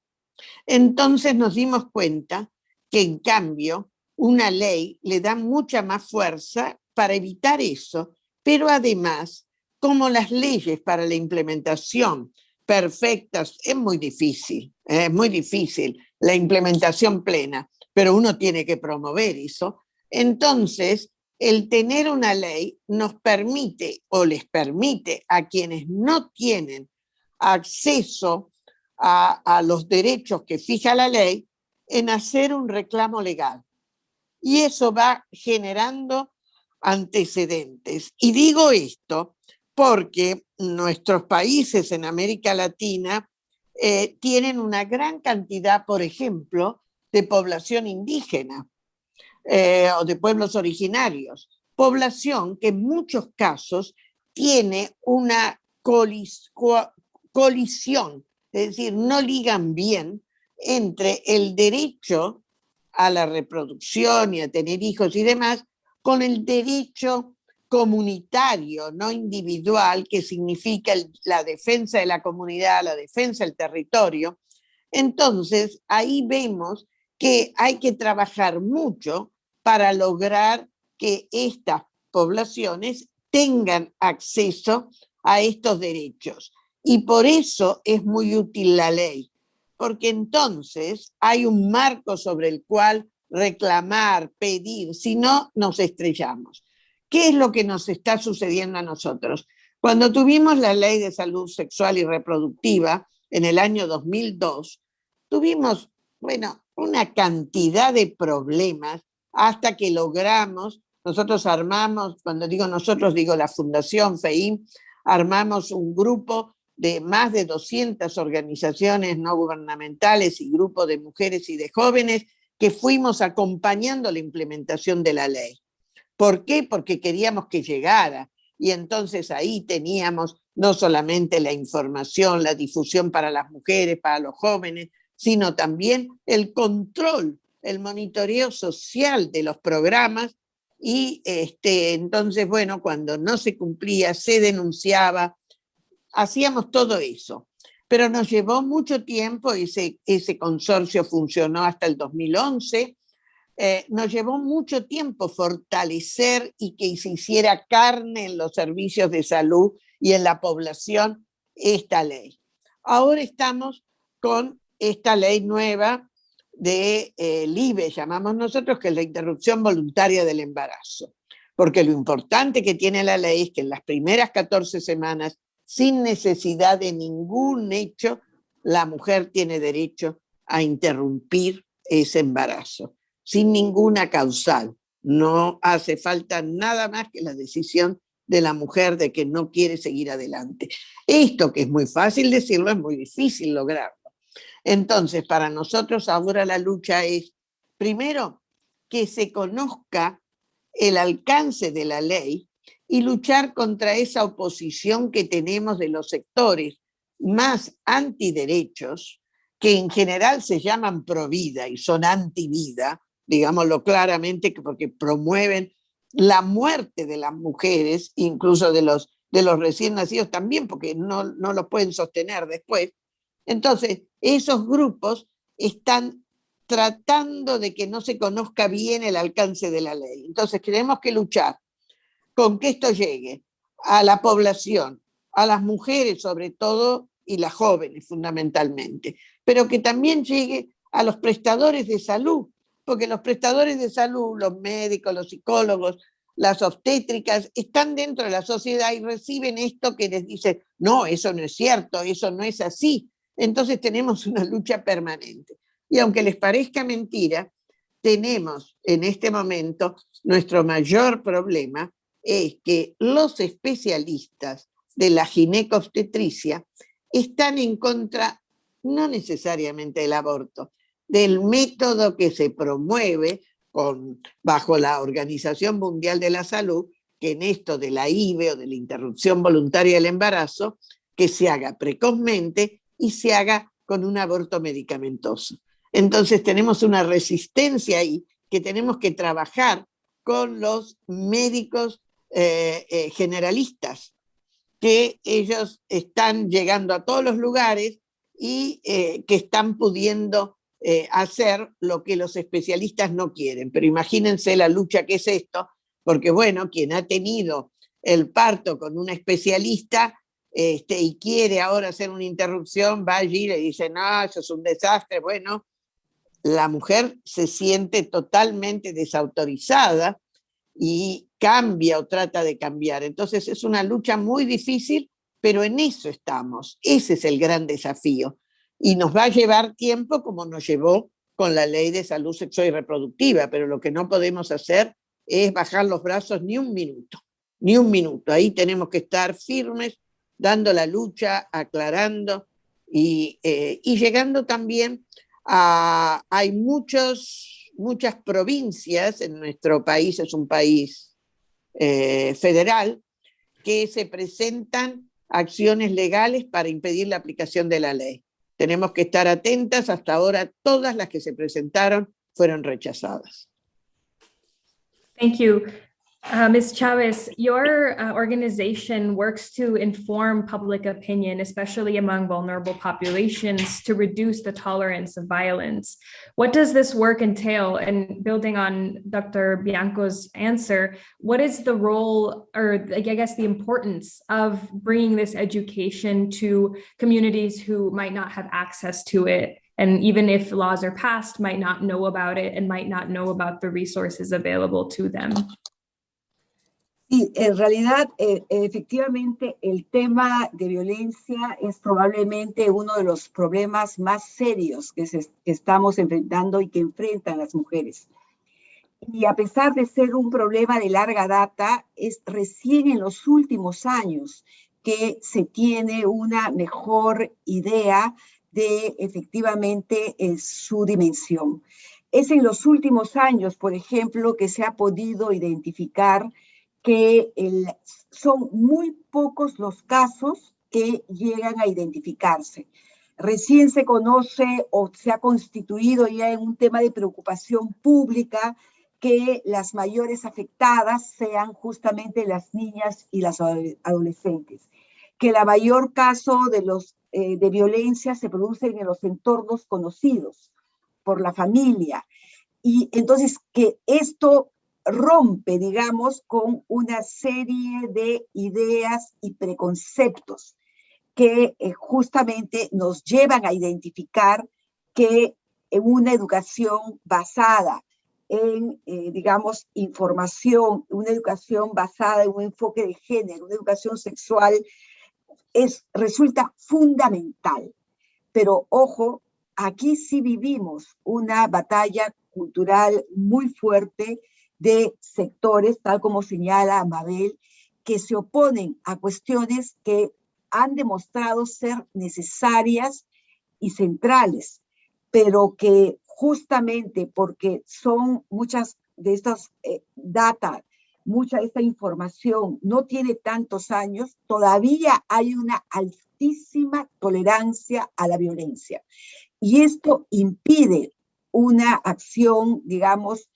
Speaker 2: Entonces nos dimos cuenta que en cambio una ley le da mucha más fuerza para evitar eso, pero además, como las leyes para la implementación perfectas, es muy difícil la implementación plena, pero uno tiene que promover eso. Entonces, el tener una ley nos permite o les permite a quienes no tienen acceso a los derechos que fija la ley en hacer un reclamo legal. Y eso va generando antecedentes. Y digo esto porque nuestros países en América Latina tienen una gran cantidad, por ejemplo, de población indígena o de pueblos originarios. Población que en muchos casos tiene una colisión, es decir, no ligan bien entre el derecho a la reproducción y a tener hijos y demás con el derecho comunitario, no individual, que significa la defensa de la comunidad, la defensa del territorio. Entonces, ahí vemos que hay que trabajar mucho para lograr que estas poblaciones tengan acceso a estos derechos. Y por eso es muy útil la ley, porque entonces hay un marco sobre el cual reclamar, pedir, si no, nos estrellamos. ¿Qué es lo que nos está sucediendo a nosotros? Cuando tuvimos la Ley de Salud Sexual y Reproductiva en el año 2002, tuvimos, bueno, una cantidad de problemas hasta que logramos, nosotros armamos, cuando digo nosotros, digo la Fundación FEIM, armamos un grupo de más de 200 organizaciones no gubernamentales y grupos de mujeres y de jóvenes que fuimos acompañando la implementación de la ley. ¿Por qué? Porque queríamos que llegara. Y entonces ahí teníamos no solamente la información, la difusión para las mujeres, para los jóvenes, sino también el control, el monitoreo social de los programas. Y entonces, bueno, cuando no se cumplía, se denunciaba, hacíamos todo eso. Pero nos llevó mucho tiempo, ese consorcio funcionó hasta el 2011, nos llevó mucho tiempo fortalecer y que se hiciera carne en los servicios de salud y en la población esta ley. Ahora estamos con esta ley nueva de LIVE, llamamos nosotros, que es la interrupción voluntaria del embarazo. Porque lo importante que tiene la ley es que en las primeras 14 semanas, sin necesidad de ningún hecho, la mujer tiene derecho a interrumpir ese embarazo, sin ninguna causal. No hace falta nada más que la decisión de la mujer de que no quiere seguir adelante. Esto, que es muy fácil decirlo, es muy difícil lograrlo. Entonces, para nosotros ahora la lucha es, primero, que se conozca el alcance de la ley y luchar contra esa oposición que tenemos de los sectores más antiderechos, que en general se llaman provida y son antivida, digámoslo claramente, porque promueven la muerte de las mujeres, incluso de los recién nacidos también, porque no los pueden sostener después. Entonces, esos grupos están tratando de que no se conozca bien el alcance de la ley. Entonces, tenemos que luchar con que esto llegue a la población, a las mujeres sobre todo y las jóvenes fundamentalmente, pero que también llegue a los prestadores de salud, porque los prestadores de salud, los médicos, los psicólogos, las obstétricas, están dentro de la sociedad y reciben esto que les dice, no, eso no es cierto, eso no es así. Entonces tenemos una lucha permanente. Y aunque les parezca mentira, tenemos en este momento nuestro mayor problema es que los especialistas de la ginecobstetricia están en contra, no necesariamente del aborto, del método que se promueve bajo la Organización Mundial de la Salud, que en esto de la IVE o de la interrupción voluntaria del embarazo, que se haga precozmente y se haga con un aborto medicamentoso. Entonces tenemos una resistencia ahí que tenemos que trabajar con los médicos generalistas, que ellos están llegando a todos los lugares y que están pudiendo hacer lo que los especialistas no quieren. Pero imagínense la lucha que es esto, porque bueno, quien ha tenido el parto con una especialista y quiere ahora hacer una interrupción, va allí y le dice, no, eso es un desastre. Bueno, la mujer se siente totalmente desautorizada y cambia o trata de cambiar. Entonces es una lucha muy difícil, pero en eso estamos. Ese es el gran desafío. Y nos va a llevar tiempo como nos llevó con la Ley de Salud Sexual y Reproductiva, pero lo que no podemos hacer es bajar los brazos ni un minuto, ni un minuto. Ahí tenemos que estar firmes, dando la lucha, aclarando y llegando también hay muchas provincias, en nuestro país es un país federal, que se presentan acciones legales para impedir la aplicación de la ley. Tenemos que estar atentas, hasta ahora todas las que se presentaron fueron rechazadas.
Speaker 1: Thank you. Ms. Chavez, your organization works to inform public opinion, especially among vulnerable populations, to reduce the tolerance of violence. What does this work entail? And building on Dr. Bianco's answer, what is the role, or I guess the importance of bringing this education to communities who might not have access to it? And even if laws are passed, might not know about it and might not know about the resources available to them.
Speaker 3: Sí, en realidad, efectivamente, el tema de violencia es probablemente uno de los problemas más serios que estamos enfrentando y que enfrentan las mujeres. Y a pesar de ser un problema de larga data, es recién en los últimos años que se tiene una mejor idea de efectivamente su dimensión. Es en los últimos años, por ejemplo, que se ha podido identificar que son muy pocos los casos que llegan a identificarse. Recién se conoce o se ha constituido ya en un tema de preocupación pública que las mayores afectadas sean justamente las niñas y las adolescentes, que la mayor caso de violencia se produce en los entornos conocidos por la familia. Y entonces que esto rompe, digamos, con una serie de ideas y preconceptos que justamente nos llevan a identificar que una educación basada en, digamos, información, una educación basada en un enfoque de género, una educación sexual, resulta fundamental. Pero, ojo, aquí sí vivimos una batalla cultural muy fuerte de sectores, tal como señala Mabel, que se oponen a cuestiones que han demostrado ser necesarias y centrales, pero que justamente porque son muchas de estas data, mucha de esta información no tiene tantos años, todavía hay una altísima tolerancia a la violencia. Y esto impide una acción, digamos,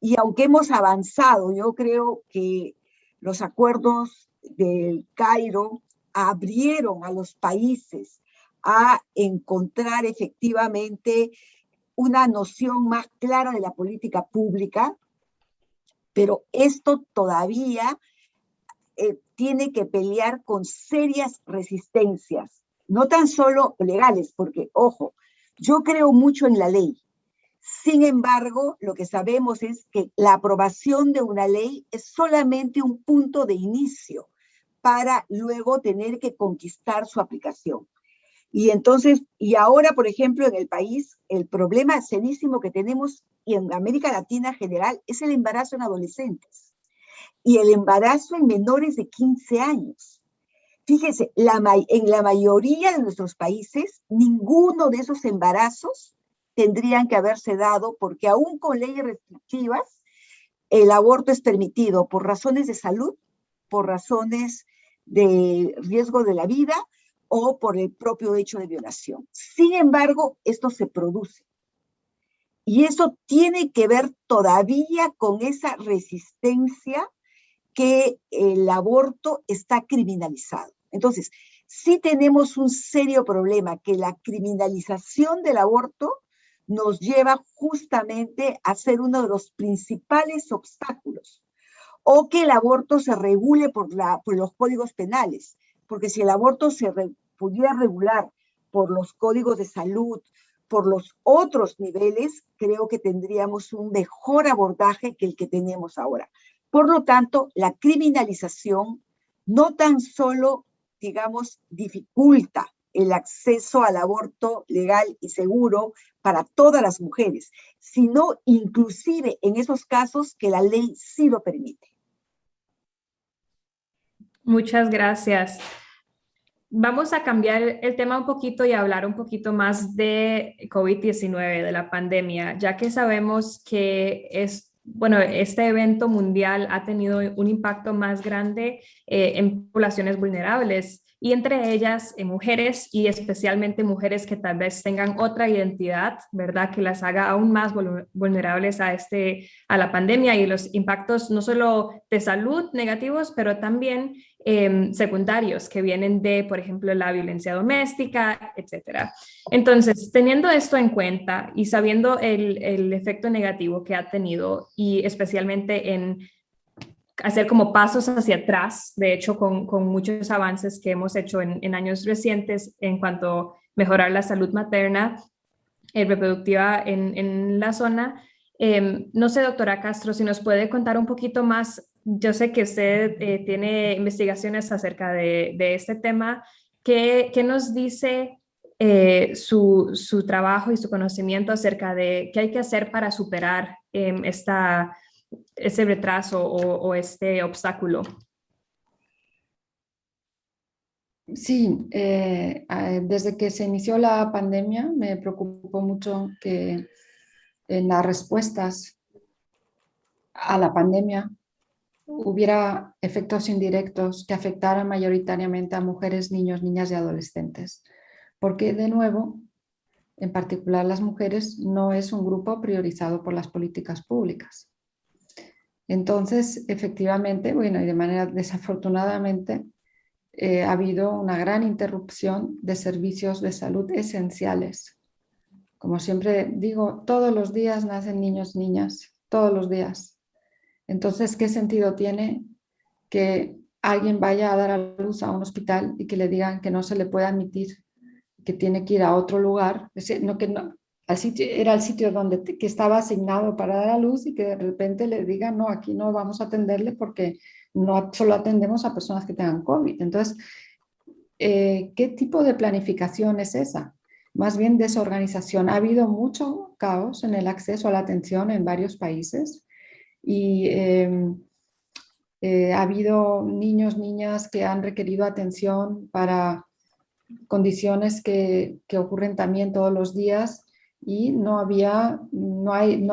Speaker 3: y aunque hemos avanzado, yo creo que los acuerdos del Cairo abrieron a los países a encontrar efectivamente una noción más clara de la política pública, pero esto todavía tiene que pelear con serias resistencias, no tan solo legales, porque, ojo, yo creo mucho en la ley. Sin embargo, lo que sabemos es que la aprobación de una ley es solamente un punto de inicio para luego tener que conquistar su aplicación. Y entonces, y ahora, por ejemplo, en el país, el problema serísimo que tenemos, y en América Latina en general, es el embarazo en adolescentes y el embarazo en menores de 15 años. Fíjense, en la mayoría de nuestros países, ninguno de esos embarazos tendrían que haberse dado, porque aún con leyes restrictivas, el aborto es permitido por razones de salud, por razones de riesgo de la vida o por el propio hecho de violación. Sin embargo, esto se produce. Y eso tiene que ver todavía con esa resistencia que el aborto está criminalizado. Entonces, sí tenemos un serio problema, que la criminalización del aborto nos lleva justamente a ser uno de los principales obstáculos, o que el aborto se regule por los códigos penales, porque si el aborto se pudiera regular por los códigos de salud, por los otros niveles, creo que tendríamos un mejor abordaje que el que tenemos ahora. Por lo tanto, la criminalización no tan solo, digamos, dificulta el acceso al aborto legal y seguro para todas las mujeres, sino inclusive en esos casos que la ley sí lo permite.
Speaker 1: Muchas gracias. vamos a cambiar el tema un poquito y hablar un poquito más de COVID-19, de la pandemia, ya que sabemos que bueno, este evento mundial ha tenido un impacto más grande en poblaciones vulnerables y entre ellas en mujeres y especialmente mujeres que tal vez tengan otra identidad, ¿verdad? Que las haga aún más vulnerables a la pandemia y los impactos no solo de salud negativos, pero también secundarios que vienen de, por ejemplo, la violencia doméstica, etcétera. Entonces, teniendo esto en cuenta y sabiendo el efecto negativo que ha tenido y especialmente en hacer como pasos hacia atrás, de hecho, con muchos avances que hemos hecho en años recientes en cuanto a mejorar la salud materna y reproductiva en la zona. No sé, doctora Castro, si nos puede contar un poquito más. Yo sé que usted tiene investigaciones acerca de este tema. ¿Qué nos dice su trabajo y su conocimiento acerca de qué hay que hacer para superar ese retraso o este obstáculo?
Speaker 4: Sí, desde que se inició la pandemia me preocupó mucho que en las respuestas a la pandemia hubiera efectos indirectos que afectaran mayoritariamente a mujeres, niños, niñas y adolescentes. Porque, de nuevo, en particular las mujeres, no es un grupo priorizado por las políticas públicas. Entonces, efectivamente, bueno, y de manera desafortunadamente, ha habido una gran interrupción de servicios de salud esenciales. Como siempre digo, todos los días nacen niños, niñas, todos los días. Entonces, ¿qué sentido tiene que alguien vaya a dar a luz a un hospital y que le digan que no se le puede admitir, que tiene que ir a otro lugar? Era el sitio que estaba asignado para dar a luz y que de repente le digan, no, aquí no vamos a atenderle porque no solo atendemos a personas que tengan COVID. Entonces, ¿qué tipo de planificación es esa? Más bien desorganización. Ha habido mucho caos en el acceso a la atención en varios países y ha habido niños, niñas que han requerido atención para condiciones que ocurren también todos los días y no ha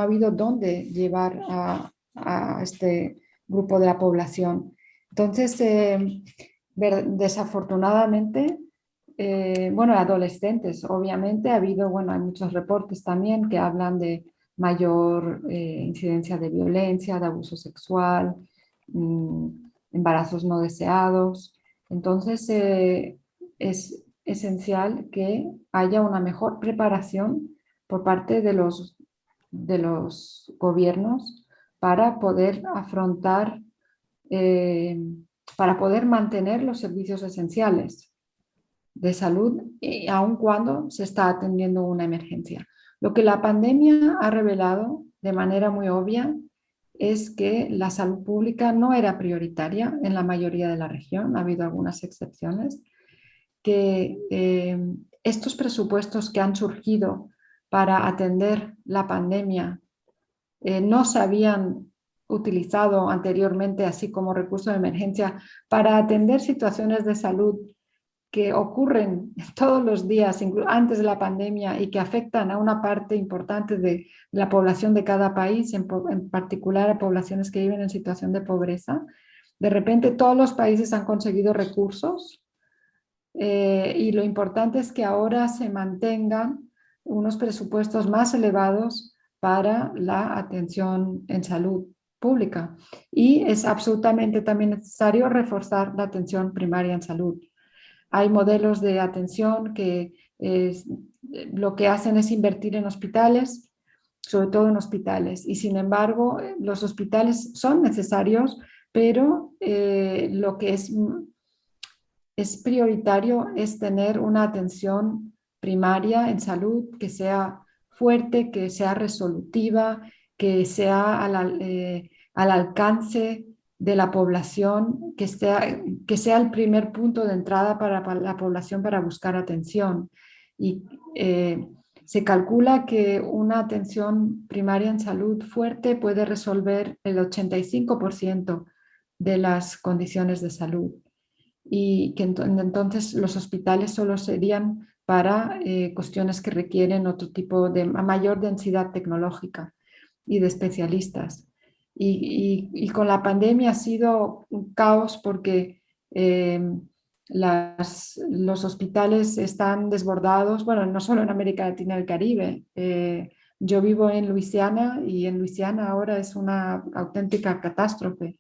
Speaker 4: habido dónde llevar a este grupo de la población. Entonces, desafortunadamente, bueno, adolescentes, obviamente, hay muchos reportes también que hablan de mayor incidencia de violencia, de abuso sexual, embarazos no deseados. Entonces, es esencial que haya una mejor preparación por parte de los gobiernos para poder afrontar, para poder mantener los servicios esenciales de salud, aun cuando se está atendiendo una emergencia. Lo que la pandemia ha revelado de manera muy obvia es que la salud pública no era prioritaria en la mayoría de la región, ha habido algunas excepciones, que estos presupuestos que han surgido para atender la pandemia no se habían utilizado anteriormente así como recurso de emergencia para atender situaciones de salud que ocurren todos los días, antes de la pandemia, y que afectan a una parte importante de la población de cada país, en particular a poblaciones que viven en situación de pobreza. De repente todos los países han conseguido recursos y lo importante es que ahora se mantengan unos presupuestos más elevados para la atención en salud pública. Y es absolutamente también necesario reforzar la atención primaria en salud. Hay modelos de atención que lo que hacen es invertir en hospitales, sobre todo en hospitales. Y sin embargo, los hospitales son necesarios, pero lo que es prioritario es tener una atención primaria en salud que sea fuerte, que sea resolutiva, que sea al alcance de la población, que sea el primer punto de entrada para la población para buscar atención. Y se calcula que una atención primaria en salud fuerte puede resolver el 85% de las condiciones de salud. y que entonces los hospitales solo serían para cuestiones que requieren otro tipo de mayor densidad tecnológica y de especialistas. Y con la pandemia ha sido un caos porque los hospitales están desbordados, bueno, no solo en América Latina y el Caribe. Yo vivo en Luisiana y en Luisiana ahora es una auténtica catástrofe.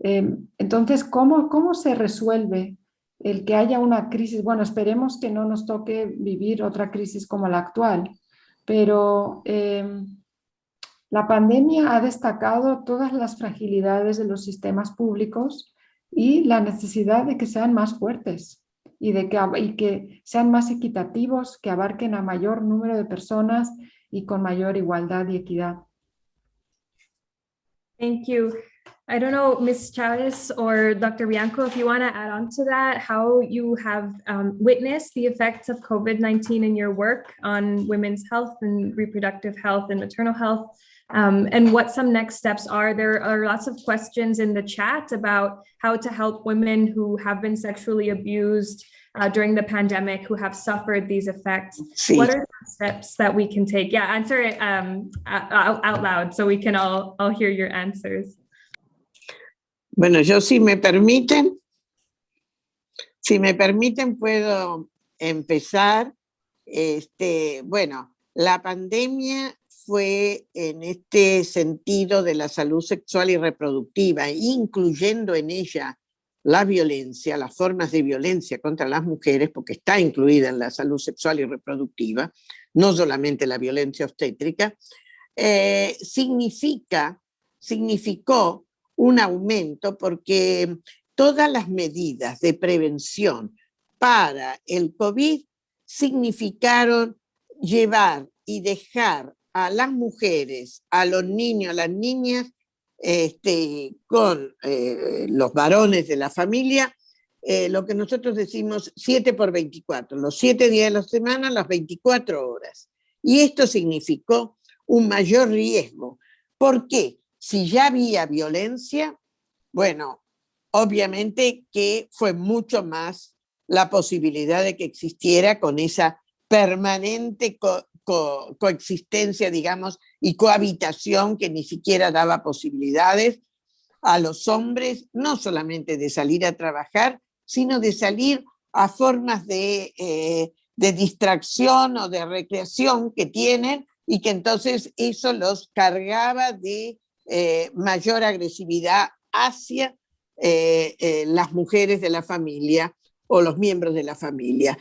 Speaker 4: Entonces, ¿cómo se resuelve el que haya una crisis? Bueno, esperemos que no nos toque vivir otra crisis como la actual, pero la pandemia ha destacado todas las fragilidades de los sistemas públicos y la necesidad de que sean más fuertes y que sean más equitativos, que abarquen a mayor número de personas y con mayor igualdad y equidad.
Speaker 1: Thank you. I don't know, Ms. Chavez or Dr. Bianco, if you want to add on to that, how you have witnessed the effects of COVID-19 in your work on women's health and reproductive health and maternal health, and what some next steps are. There are lots of questions in the chat about how to help women who have been sexually abused during the pandemic, who have suffered these effects.
Speaker 2: Sí.
Speaker 1: What are the steps that we can take? Yeah, answer it out loud so we can all hear your answers.
Speaker 2: Bueno, yo si me permiten puedo empezar. Bueno, la pandemia fue en este sentido de la salud sexual y reproductiva, incluyendo en ella la violencia, las formas de violencia contra las mujeres, porque está incluida en la salud sexual y reproductiva, no solamente la violencia obstétrica, significó un aumento porque todas las medidas de prevención para el COVID significaron llevar y dejar a las mujeres, a los niños, a las niñas, con los varones de la familia, lo que nosotros decimos 7x24, los 7 días de la semana, las 24 horas. Y esto significó un mayor riesgo. ¿Por qué? Si ya había violencia, bueno, obviamente que fue mucho más la posibilidad de que existiera con esa permanente coexistencia, digamos, y cohabitación que ni siquiera daba posibilidades a los hombres, no solamente de salir a trabajar, sino de salir a formas de distracción o de recreación que tienen y que entonces eso los cargaba de mayor agresividad hacia las mujeres de la familia o los miembros de la familia,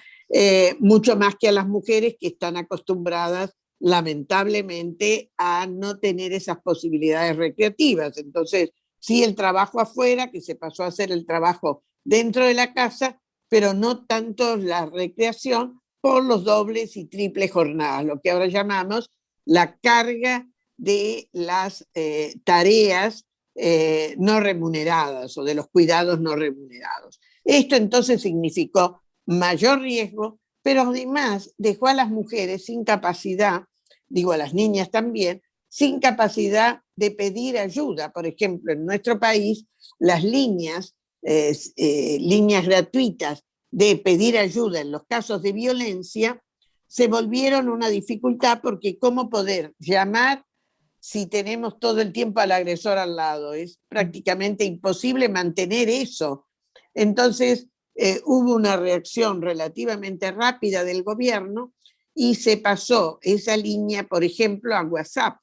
Speaker 2: mucho más que a las mujeres que están acostumbradas lamentablemente a no tener esas posibilidades recreativas. Entonces, sí, el trabajo afuera, que se pasó a hacer el trabajo dentro de la casa, pero no tanto la recreación por los dobles y triples jornadas, lo que ahora llamamos la carga de las tareas no remuneradas o de los cuidados no remunerados. Esto entonces significó mayor riesgo, pero además dejó a las mujeres sin capacidad, digo a las niñas también, sin capacidad de pedir ayuda. Por ejemplo, en nuestro país, las líneas gratuitas de pedir ayuda en los casos de violencia se volvieron una dificultad porque cómo poder llamar si tenemos todo el tiempo al agresor al lado. Es prácticamente imposible mantener eso. Entonces hubo una reacción relativamente rápida del gobierno y se pasó esa línea, por ejemplo, a WhatsApp,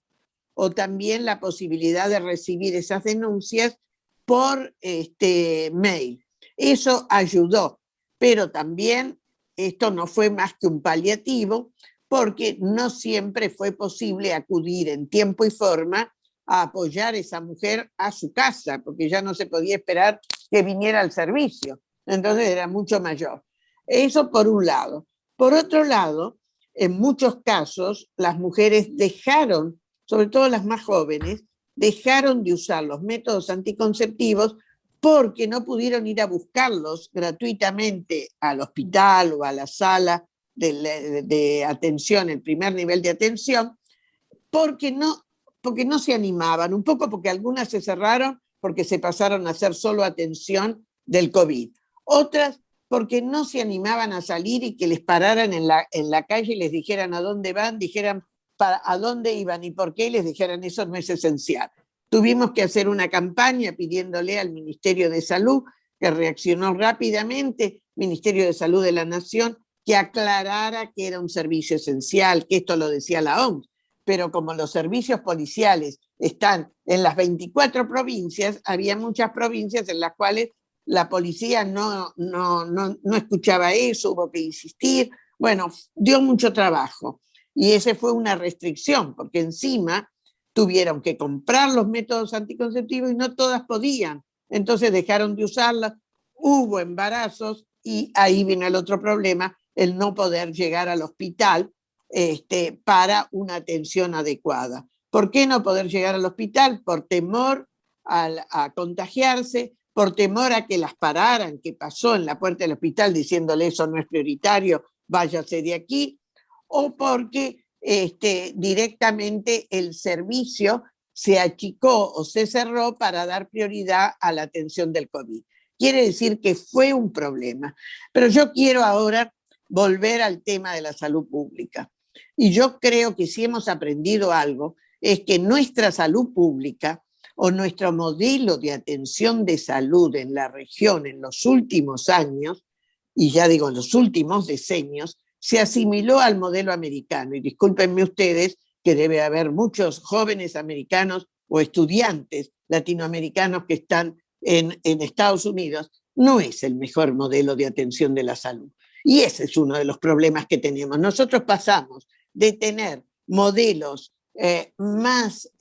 Speaker 2: o también la posibilidad de recibir esas denuncias por mail. Eso ayudó, pero también esto no fue más que un paliativo, porque no siempre fue posible acudir en tiempo y forma a apoyar a esa mujer a su casa, porque ya no se podía esperar que viniera al servicio. Entonces era mucho mayor. Eso por un lado. Por otro lado, en muchos casos, las mujeres dejaron, sobre todo las más jóvenes, dejaron de usar los métodos anticonceptivos porque no pudieron ir a buscarlos gratuitamente al hospital o a la sala de atención, el primer nivel de atención, porque no se animaban, un poco porque algunas se cerraron porque se pasaron a hacer solo atención del COVID. otras porque no se animaban a salir y que les pararan en la calle y les dijeran a dónde van, dijeran a dónde iban y por qué, y les dijeran eso no es esencial. Tuvimos que hacer una campaña pidiéndole al Ministerio de Salud, que reaccionó rápidamente, Ministerio de Salud de la Nación, que aclarara que era un servicio esencial, que esto lo decía la OMS, pero como los servicios policiales están en las 24 provincias, había muchas provincias en las cuales la policía no escuchaba eso, hubo que insistir, bueno, dio mucho trabajo. Y esa fue una restricción, porque encima tuvieron que comprar los métodos anticonceptivos y no todas podían. Entonces dejaron de usarlas, hubo embarazos y ahí vino el otro problema, el no poder llegar al hospital para una atención adecuada. ¿Por qué no poder llegar al hospital? Por temor a contagiarse, por temor a que las pararan, que pasó en la puerta del hospital diciéndole eso no es prioritario, váyase de aquí, o porque directamente el servicio se achicó o se cerró para dar prioridad a la atención del COVID. Quiere decir que fue un problema. Pero yo quiero ahora volver al tema de la salud pública. Y yo creo que si hemos aprendido algo, es que nuestra salud pública o nuestro modelo de atención de salud en la región en los últimos años, y ya digo en los últimos decenios, se asimiló al modelo americano. Y discúlpenme ustedes que debe haber muchos jóvenes americanos o estudiantes latinoamericanos que están en Estados Unidos. No es el mejor modelo de atención de la salud. Y ese es uno de los problemas que tenemos. Nosotros pasamos de tener modelos más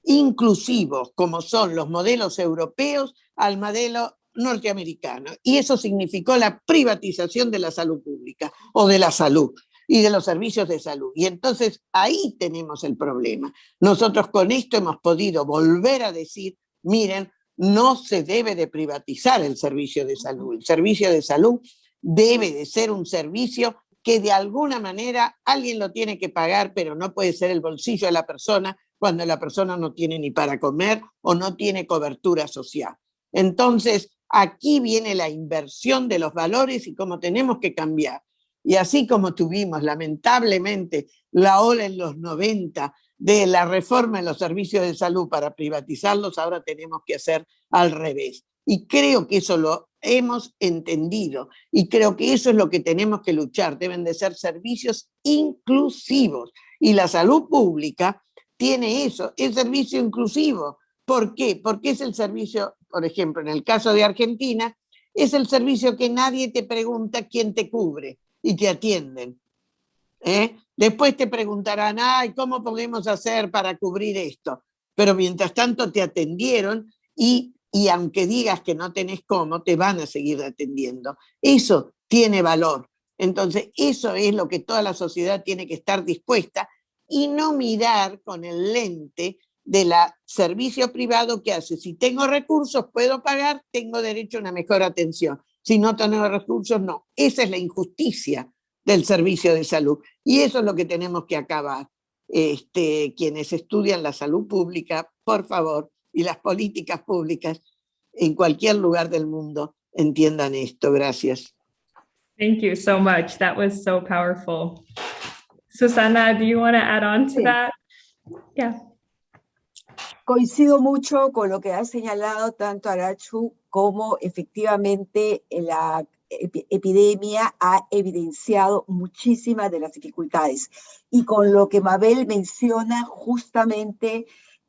Speaker 2: inclusivos, como son los modelos europeos, al modelo norteamericano. Y eso significó la privatización de la salud pública o de la salud y de los servicios de salud. Y entonces ahí tenemos el problema. Nosotros con esto hemos podido volver a decir, miren, no se debe de privatizar el servicio de salud. El servicio de salud debe de ser un servicio que de alguna manera alguien lo tiene que pagar, pero no puede ser el bolsillo de la persona cuando la persona no tiene ni para comer o no tiene cobertura social. Entonces, aquí viene la inversión de los valores y cómo tenemos que cambiar. Y así como tuvimos, lamentablemente, la ola en los 90 de la reforma en los servicios de salud para privatizarlos, ahora tenemos que hacer al revés. Y creo que eso lo hemos entendido y creo que eso es lo que tenemos que luchar. Deben de ser servicios inclusivos y la salud pública tiene eso, es servicio inclusivo. ¿Por qué? Porque es el servicio, por ejemplo, en el caso de Argentina, es el servicio que nadie te pregunta quién te cubre y te atienden. Después te preguntarán, ay, ¿cómo podemos hacer para cubrir esto? Pero mientras tanto te atendieron y aunque digas que no tenés cómo, te van a seguir atendiendo. Eso tiene valor. Entonces, eso es lo que toda la sociedad tiene que estar dispuesta y no mirar con el lente del servicio privado que hace. Si tengo recursos, puedo pagar, tengo derecho a una mejor atención. Si no tengo recursos, no. Esa es la injusticia del servicio de salud. Y eso es lo que tenemos que acabar. Quienes estudian la salud pública, por favor, y las políticas públicas en cualquier lugar del mundo entiendan esto. Gracias.
Speaker 1: Thank you so much. That was so powerful. Susana, do you want to add on to that? Yeah.
Speaker 3: Coincido mucho con lo que ha señalado tanto Arachu como efectivamente la epidemia ha evidenciado muchísimas de las dificultades. Y con lo que Mabel menciona justamente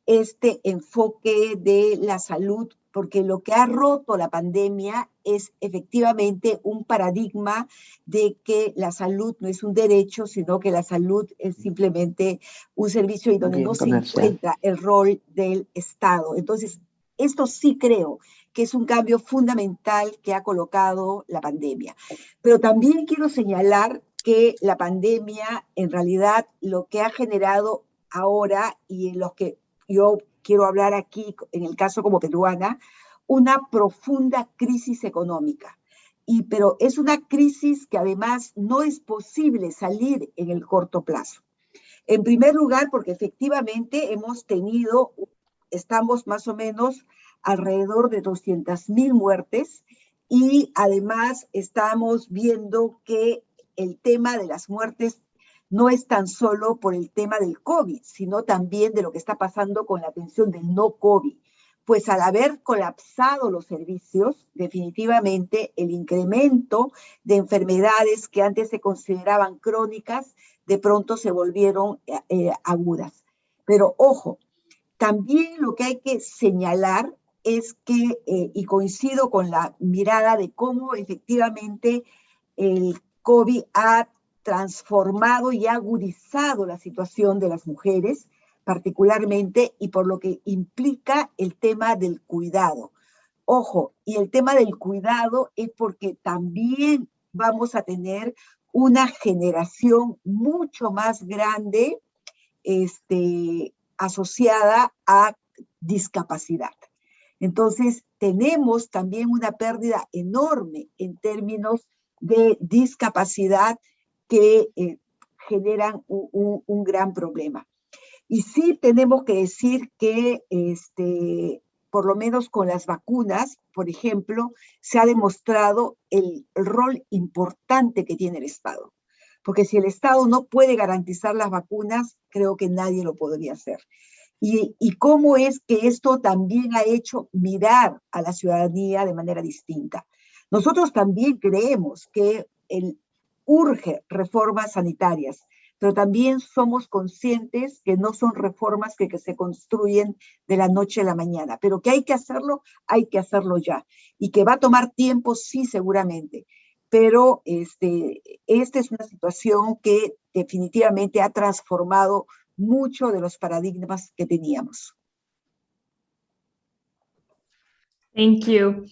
Speaker 3: este enfoque de la salud, porque lo que ha roto la pandemia es efectivamente un paradigma de que la salud no es un derecho, sino que la salud es simplemente un servicio y donde no se encuentra el rol del Estado. Entonces, esto sí creo que es un cambio fundamental que ha colocado la pandemia. Pero también quiero señalar que la pandemia, en realidad, lo que ha generado ahora y en los que yo quiero hablar aquí, en el caso como peruana, una profunda crisis económica. Pero es una crisis que además no es posible salir en el corto plazo. En primer lugar, porque efectivamente estamos más o menos alrededor de 200.000 muertes y además estamos viendo que el tema de las muertes no es tan solo por el tema del COVID, sino también de lo que está pasando con la atención del no COVID. Pues al haber colapsado los servicios, definitivamente el incremento de enfermedades que antes se consideraban crónicas, de pronto se volvieron agudas. Pero ojo, también lo que hay que señalar es que, y coincido con la mirada de cómo efectivamente el COVID ha transformado y ha agudizado la situación de las mujeres, particularmente, y por lo que implica el tema del cuidado. Ojo, y el tema del cuidado es porque también vamos a tener una generación mucho más grande asociada a discapacidad. Entonces, tenemos también una pérdida enorme en términos de discapacidad que generan un gran problema. Y sí tenemos que decir que, por lo menos con las vacunas, por ejemplo, se ha demostrado el rol importante que tiene el Estado. Porque si el Estado no puede garantizar las vacunas, creo que nadie lo podría hacer. Y cómo es que esto también ha hecho mirar a la ciudadanía de manera distinta. Nosotros también creemos que urge reformas sanitarias, pero también somos conscientes que no son reformas que se construyen de la noche a la mañana, pero que hay que hacerlo ya. Y que va a tomar tiempo, sí, seguramente. Pero esta es una situación que definitivamente ha transformado mucho de los paradigmas que teníamos.
Speaker 1: Thank you.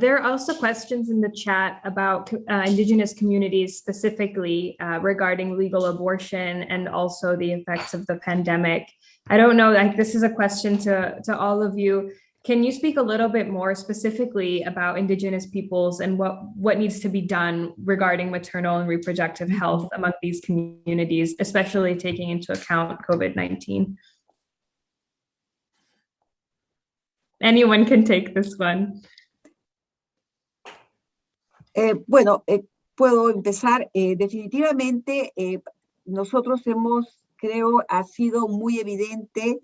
Speaker 1: There are also questions in the chat about Indigenous communities specifically regarding legal abortion and also the effects of the pandemic. I don't know, this is a question to all of you. Can you speak a little bit more specifically about Indigenous peoples and what needs to be done regarding maternal and reproductive health among these communities, especially taking into account COVID-19? Anyone can take this one.
Speaker 3: Puedo empezar. Definitivamente, nosotros creo, ha sido muy evidente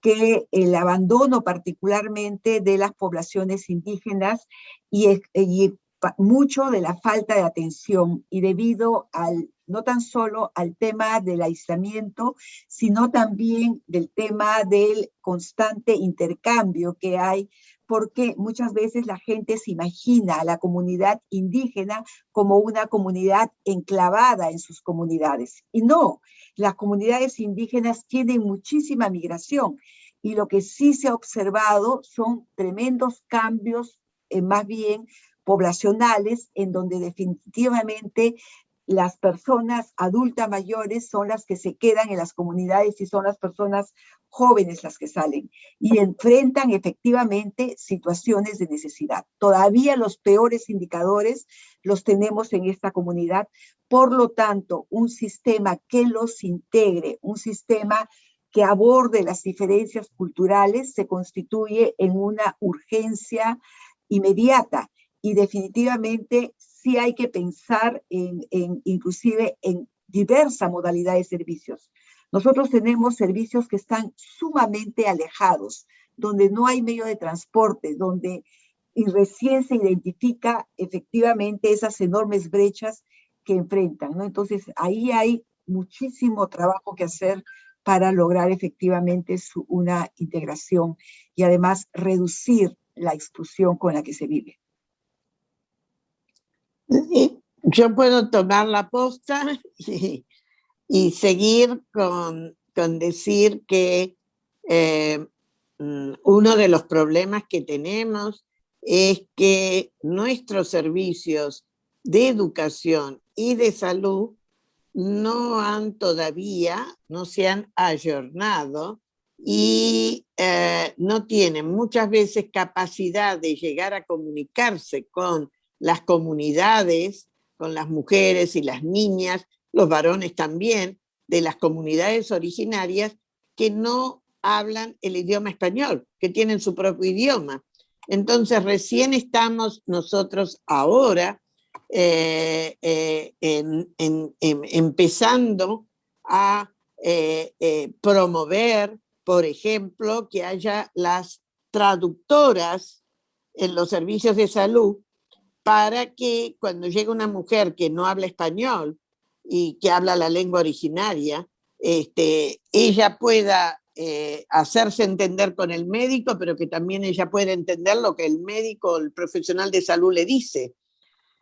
Speaker 3: que el abandono particularmente de las poblaciones indígenas y mucho de la falta de atención, y debido no tan solo al tema del aislamiento, sino también del tema del constante intercambio que hay, porque muchas veces la gente se imagina a la comunidad indígena como una comunidad enclavada en sus comunidades. Y no, las comunidades indígenas tienen muchísima migración, y lo que sí se ha observado son tremendos cambios, más bien poblacionales, en donde definitivamente las personas adultas mayores son las que se quedan en las comunidades y son las personas jóvenes las que salen y enfrentan efectivamente situaciones de necesidad. Todavía los peores indicadores los tenemos en esta comunidad. Por lo tanto, un sistema que los integre, un sistema que aborde las diferencias culturales se constituye en una urgencia inmediata, y definitivamente sí hay que pensar inclusive en diversas modalidades de servicios. Nosotros tenemos servicios que están sumamente alejados, donde no hay medio de transporte, donde recién se identifica efectivamente esas enormes brechas que enfrentan, ¿no? Entonces, ahí hay muchísimo trabajo que hacer para lograr efectivamente una integración y además reducir la exclusión con la que se vive.
Speaker 2: Yo puedo tomar la posta y seguir con decir que uno de los problemas que tenemos es que nuestros servicios de educación y de salud no se han ayornado y no tienen muchas veces capacidad de llegar a comunicarse con las comunidades, con las mujeres y las niñas, los varones también, de las comunidades originarias que no hablan el idioma español, que tienen su propio idioma. Entonces recién estamos nosotros ahora empezando a promover, por ejemplo, que haya las traductoras en los servicios de salud para que cuando llegue una mujer que no habla español y que habla la lengua originaria, ella pueda hacerse entender con el médico, pero que también ella pueda entender lo que el médico o el profesional de salud le dice.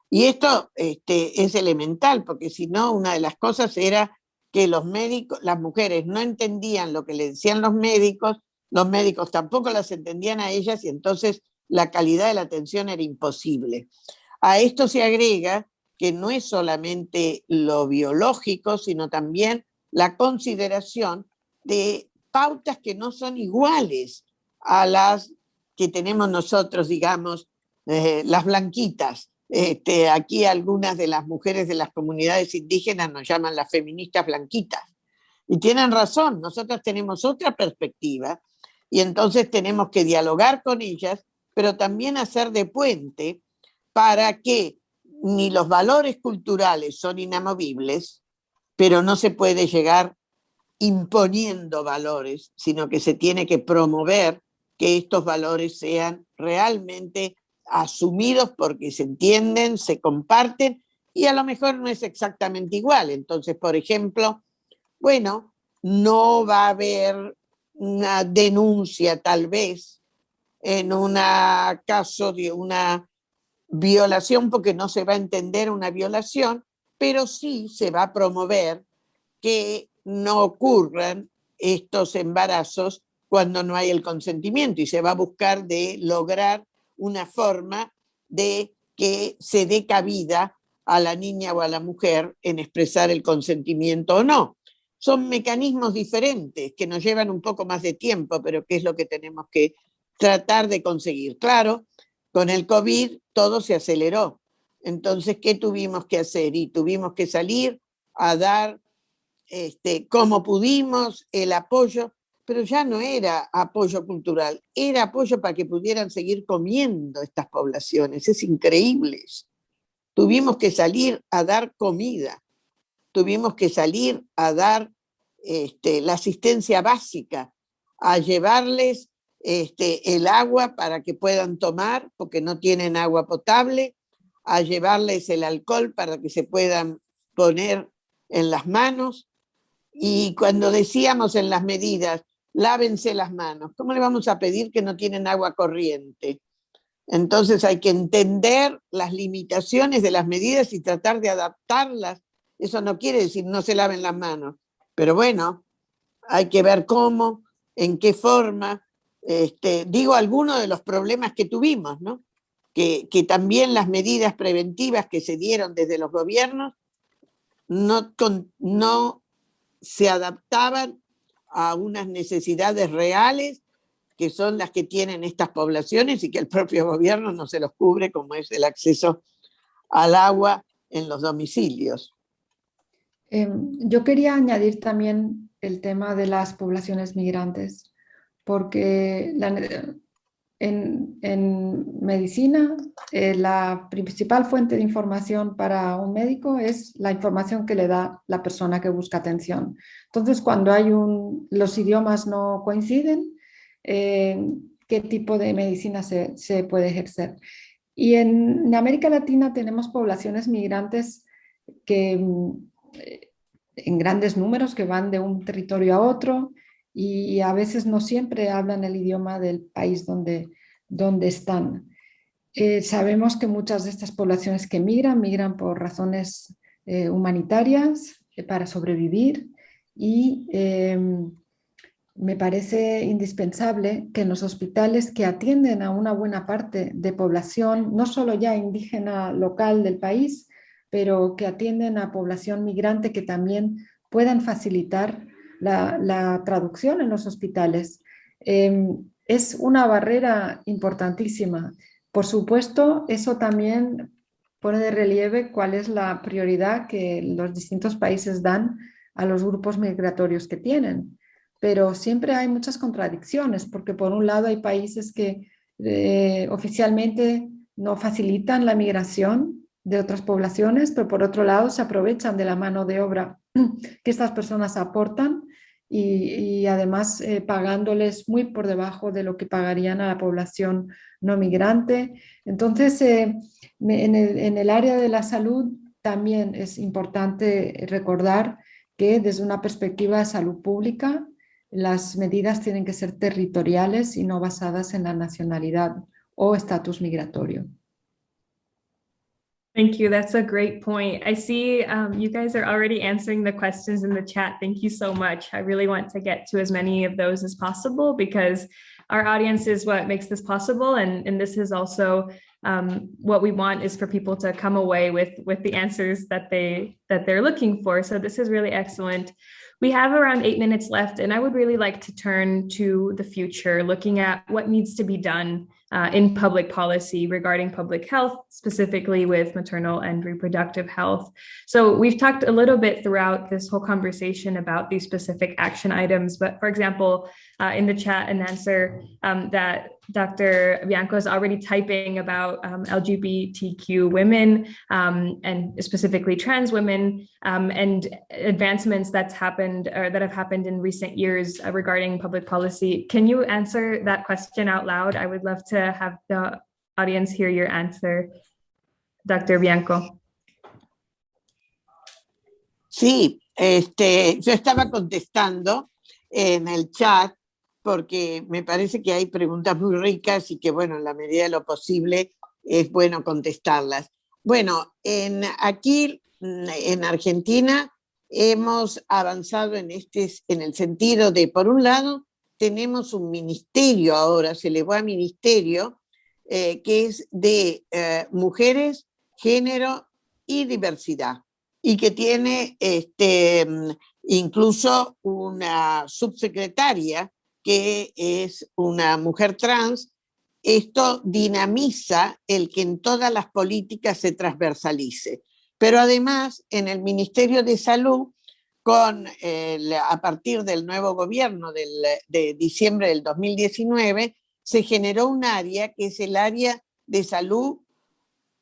Speaker 2: Y esto es elemental, porque si no, una de las cosas era que los médicos, las mujeres no entendían lo que le decían los médicos tampoco las entendían a ellas, y entonces la calidad de la atención era imposible. A esto se agrega que no es solamente lo biológico, sino también la consideración de pautas que no son iguales a las que tenemos nosotros, digamos, las blanquitas. Aquí algunas de las mujeres de las comunidades indígenas nos llaman las feministas blanquitas. Y tienen razón, nosotras tenemos otra perspectiva y entonces tenemos que dialogar con ellas, pero también hacer de puente para que ni los valores culturales son inamovibles, pero no se puede llegar imponiendo valores, sino que se tiene que promover que estos valores sean realmente asumidos porque se entienden, se comparten y a lo mejor no es exactamente igual. Entonces, por ejemplo, bueno, no va a haber una denuncia tal vez en un caso de una violación porque no se va a entender una violación, pero sí se va a promover que no ocurran estos embarazos cuando no hay el consentimiento y se va a buscar de lograr una forma de que se dé cabida a la niña o a la mujer en expresar el consentimiento o no. Son mecanismos diferentes que nos llevan un poco más de tiempo, pero que es lo que tenemos que tratar de conseguir. Claro, con el COVID todo se aceleró. Entonces, ¿qué tuvimos que hacer? Y tuvimos que salir a dar como pudimos el apoyo, pero ya no era apoyo cultural, era apoyo para que pudieran seguir comiendo estas poblaciones. Es increíble. Tuvimos que salir a dar comida, tuvimos que salir a dar la asistencia básica, a llevarles el agua para que puedan tomar, porque no tienen agua potable, a llevarles el alcohol para que se puedan poner en las manos. Y cuando decíamos en las medidas, lávense las manos, ¿cómo le vamos a pedir que no tienen agua corriente? Entonces hay que entender las limitaciones de las medidas y tratar de adaptarlas. Eso no quiere decir no se laven las manos, pero bueno, hay que ver cómo, en qué forma. Digo algunos de los problemas que tuvimos, ¿no? Que también las medidas preventivas que se dieron desde los gobiernos no se adaptaban a unas necesidades reales que son las que tienen estas poblaciones y que el propio gobierno no se los cubre, como es el acceso al agua en los domicilios.
Speaker 4: Yo quería añadir también el tema de las poblaciones migrantes, porque en medicina la principal fuente de información para un médico es la información que le da la persona que busca atención. Entonces, cuando los idiomas no coinciden, ¿qué tipo de medicina se puede ejercer? Y en América Latina tenemos poblaciones migrantes que en grandes números que van de un territorio a otro y a veces no siempre hablan el idioma del país donde están. Sabemos que muchas de estas poblaciones que migran por razones humanitarias para sobrevivir y me parece indispensable que en los hospitales que atienden a una buena parte de población, no solo ya indígena local del país, pero que atienden a población migrante, que también puedan facilitar la traducción en los hospitales. Es una barrera importantísima. Por supuesto, eso también pone de relieve cuál es la prioridad que los distintos países dan a los grupos migratorios que tienen. Pero siempre hay muchas contradicciones, porque por un lado hay países que oficialmente no facilitan la migración de otras poblaciones, pero por otro lado se aprovechan de la mano de obra que estas personas aportan y además pagándoles muy por debajo de lo que pagarían a la población no migrante. Entonces, en el área de la salud también es importante recordar que desde una perspectiva de salud pública, las medidas tienen que ser territoriales y no basadas en la nacionalidad o estatus migratorio.
Speaker 1: Thank you. That's a great point. I see you guys are already answering the questions in the chat. Thank you so much. I really want to get to as many of those as possible because our audience is what makes this possible. And this is also what we want is for people to come away with the answers that they're looking for. So this is really excellent. We have around 8 minutes left, and I would really like to turn to the future, looking at what needs to be done in public policy regarding public health, specifically with maternal and reproductive health. So we've talked a little bit throughout this whole conversation about these specific action items, but for example, in the chat, an answer that Dr. Bianco is already typing about LGBTQ women and specifically trans women and advancements that have happened in recent years regarding public policy. Can you answer that question out loud? I would love to have the audience hear your answer, Dr. Bianco.
Speaker 2: Sí, yo estaba contestando en el chat porque me parece que hay preguntas muy ricas y que, bueno, en la medida de lo posible es bueno contestarlas. Bueno, aquí en Argentina hemos avanzado en el sentido de, por un lado, tenemos un ministerio ahora, se elevó a ministerio, que es de mujeres, género y diversidad, y que tiene incluso una subsecretaria que es una mujer trans. Esto dinamiza el que en todas las políticas se transversalice. Pero además, en el Ministerio de Salud, a partir del nuevo gobierno de diciembre del 2019, se generó un área que es el área de salud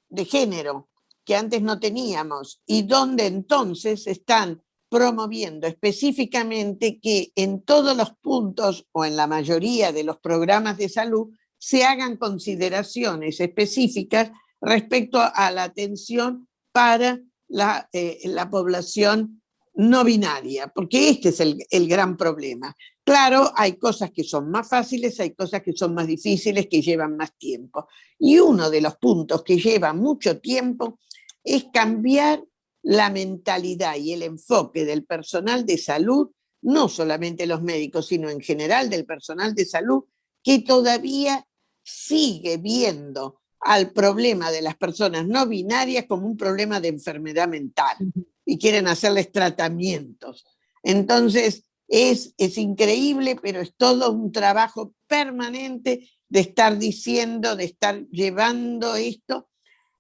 Speaker 2: de género, que antes no teníamos, y donde entonces están promoviendo específicamente que en todos los puntos o en la mayoría de los programas de salud se hagan consideraciones específicas respecto a la atención para la población no binaria, porque este es el gran problema. Claro, hay cosas que son más fáciles, hay cosas que son más difíciles, que llevan más tiempo. Y uno de los puntos que lleva mucho tiempo es cambiar la mentalidad y el enfoque del personal de salud, no solamente los médicos, sino en general del personal de salud, que todavía sigue viendo al problema de las personas no binarias como un problema de enfermedad mental y quieren hacerles tratamientos. Entonces, es increíble, pero es todo un trabajo permanente de estar diciendo, de estar llevando esto,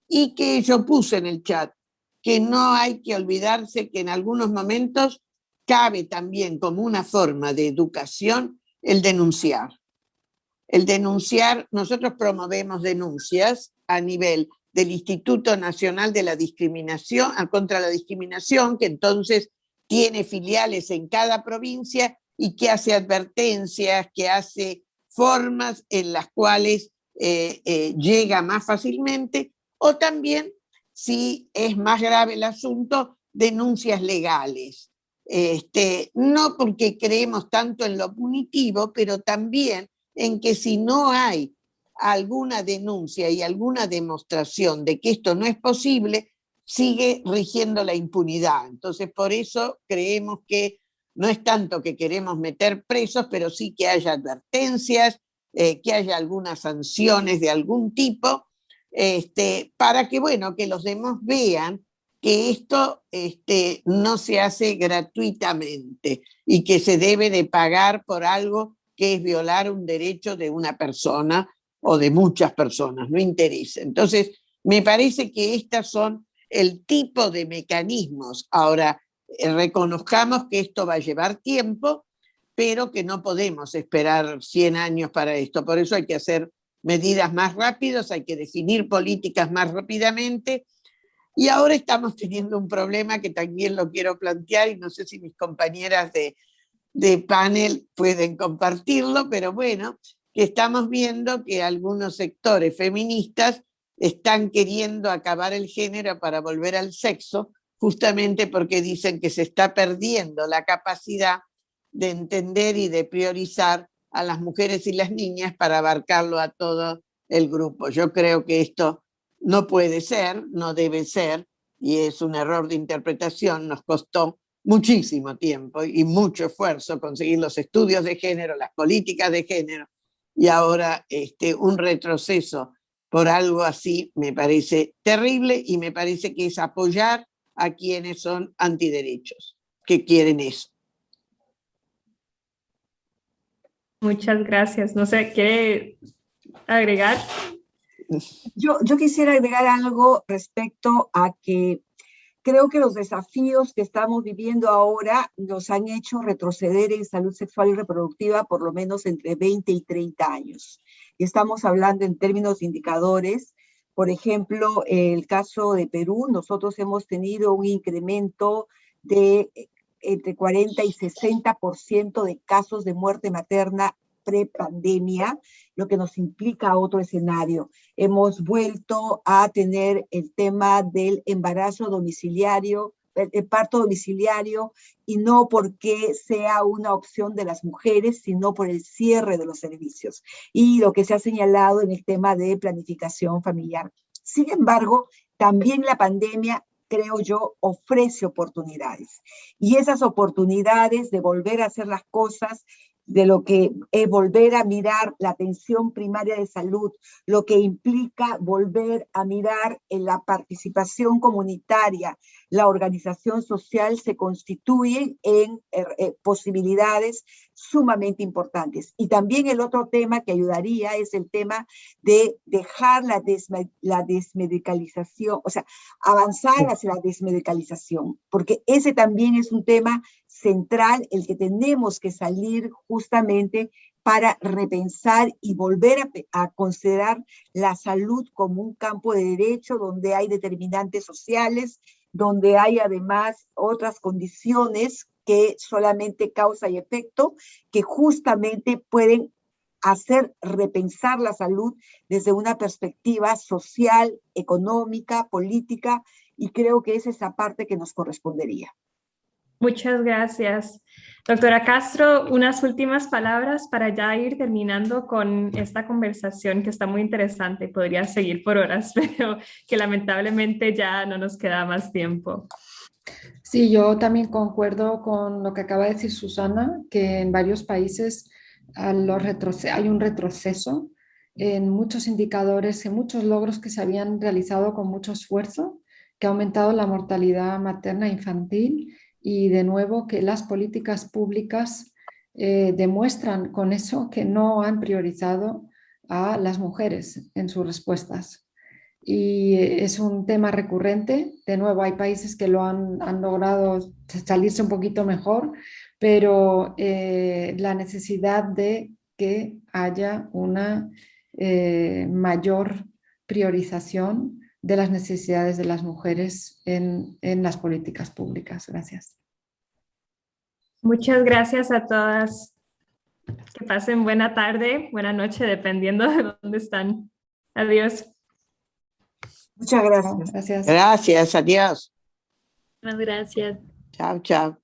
Speaker 2: y que yo puse en el chat que no hay que olvidarse que en algunos momentos cabe también como una forma de educación el denunciar. El denunciar, nosotros promovemos denuncias a nivel del Instituto Nacional de la Discriminación, contra la Discriminación, que entonces tiene filiales en cada provincia y que hace advertencias, que hace formas en las cuales llega más fácilmente, o también, si es más grave el asunto, denuncias legales. No porque creemos tanto en lo punitivo, pero también en que si no hay alguna denuncia y alguna demostración de que esto no es posible, sigue rigiendo la impunidad. Entonces, por eso creemos que no es tanto que queremos meter presos, pero sí que haya advertencias, que haya algunas sanciones de algún tipo, para que, bueno, que los demás vean que esto no se hace gratuitamente y que se debe de pagar por algo que es violar un derecho de una persona o de muchas personas, no interesa. Entonces, me parece que estas son el tipo de mecanismos. Ahora, reconozcamos que esto va a llevar tiempo, pero que no podemos esperar 100 años para esto. Por eso hay que hacer medidas más rápidas, hay que definir políticas más rápidamente. Y ahora estamos teniendo un problema que también lo quiero plantear y no sé si mis compañeras de panel pueden compartirlo, pero bueno, que estamos viendo que algunos sectores feministas están queriendo acabar el género para volver al sexo, justamente porque dicen que se está perdiendo la capacidad de entender y de priorizar a las mujeres y las niñas para abarcarlo a todo el grupo. Yo creo que esto no puede ser, no debe ser, y es un error de interpretación. Nos costó muchísimo tiempo y mucho esfuerzo conseguir los estudios de género, las políticas de género, y ahora un retroceso por algo así me parece terrible, y me parece que es apoyar a quienes son antiderechos, que quieren eso.
Speaker 1: Muchas gracias. No sé, ¿quiere agregar?
Speaker 3: Yo quisiera agregar algo respecto a que creo que los desafíos que estamos viviendo ahora nos han hecho retroceder en salud sexual y reproductiva por lo menos entre 20 y 30 años. Y estamos hablando en términos de indicadores. Por ejemplo, el caso de Perú, nosotros hemos tenido un incremento de entre 40 y 60% de casos de muerte materna prepandemia, lo que nos implica otro escenario. Hemos vuelto a tener el tema del embarazo domiciliario, el parto domiciliario, y no porque sea una opción de las mujeres, sino por el cierre de los servicios. Y lo que se ha señalado en el tema de planificación familiar. Sin embargo, también la pandemia, creo yo, ofrece oportunidades. Y esas oportunidades de volver a hacer las cosas, de lo que es volver a mirar la atención primaria de salud, lo que implica volver a mirar en la participación comunitaria, la organización social, se constituyen en posibilidades sumamente importantes. Y también el otro tema que ayudaría es el tema de dejar la desmedicalización, o sea, avanzar hacia la desmedicalización, porque ese también es un tema central, el que tenemos que salir justamente para repensar y volver a considerar la salud como un campo de derecho donde hay determinantes sociales, donde hay además otras condiciones que solamente causa y efecto, que justamente pueden hacer repensar la salud desde una perspectiva social, económica, política, y creo que es esa parte que nos correspondería.
Speaker 1: Muchas gracias. Doctora Castro, unas últimas palabras para ya ir terminando con esta conversación que está muy interesante. Podría seguir por horas, pero que lamentablemente ya no nos queda más tiempo.
Speaker 4: Sí, yo también concuerdo con lo que acaba de decir Susana, que en varios países hay un retroceso en muchos indicadores, en muchos logros que se habían realizado con mucho esfuerzo, que ha aumentado la mortalidad materna e infantil, y de nuevo que las políticas públicas demuestran con eso que no han priorizado a las mujeres en sus respuestas. Y es un tema recurrente. De nuevo, hay países que lo han logrado salirse un poquito mejor, pero la necesidad de que haya una mayor priorización de las necesidades de las mujeres en las políticas públicas. Gracias.
Speaker 1: Muchas gracias a todas. Que pasen buena tarde, buena noche, dependiendo de dónde están. Adiós.
Speaker 3: Muchas gracias.
Speaker 4: Gracias.
Speaker 2: Gracias, adiós.
Speaker 1: Muchas gracias.
Speaker 2: Chao, chao.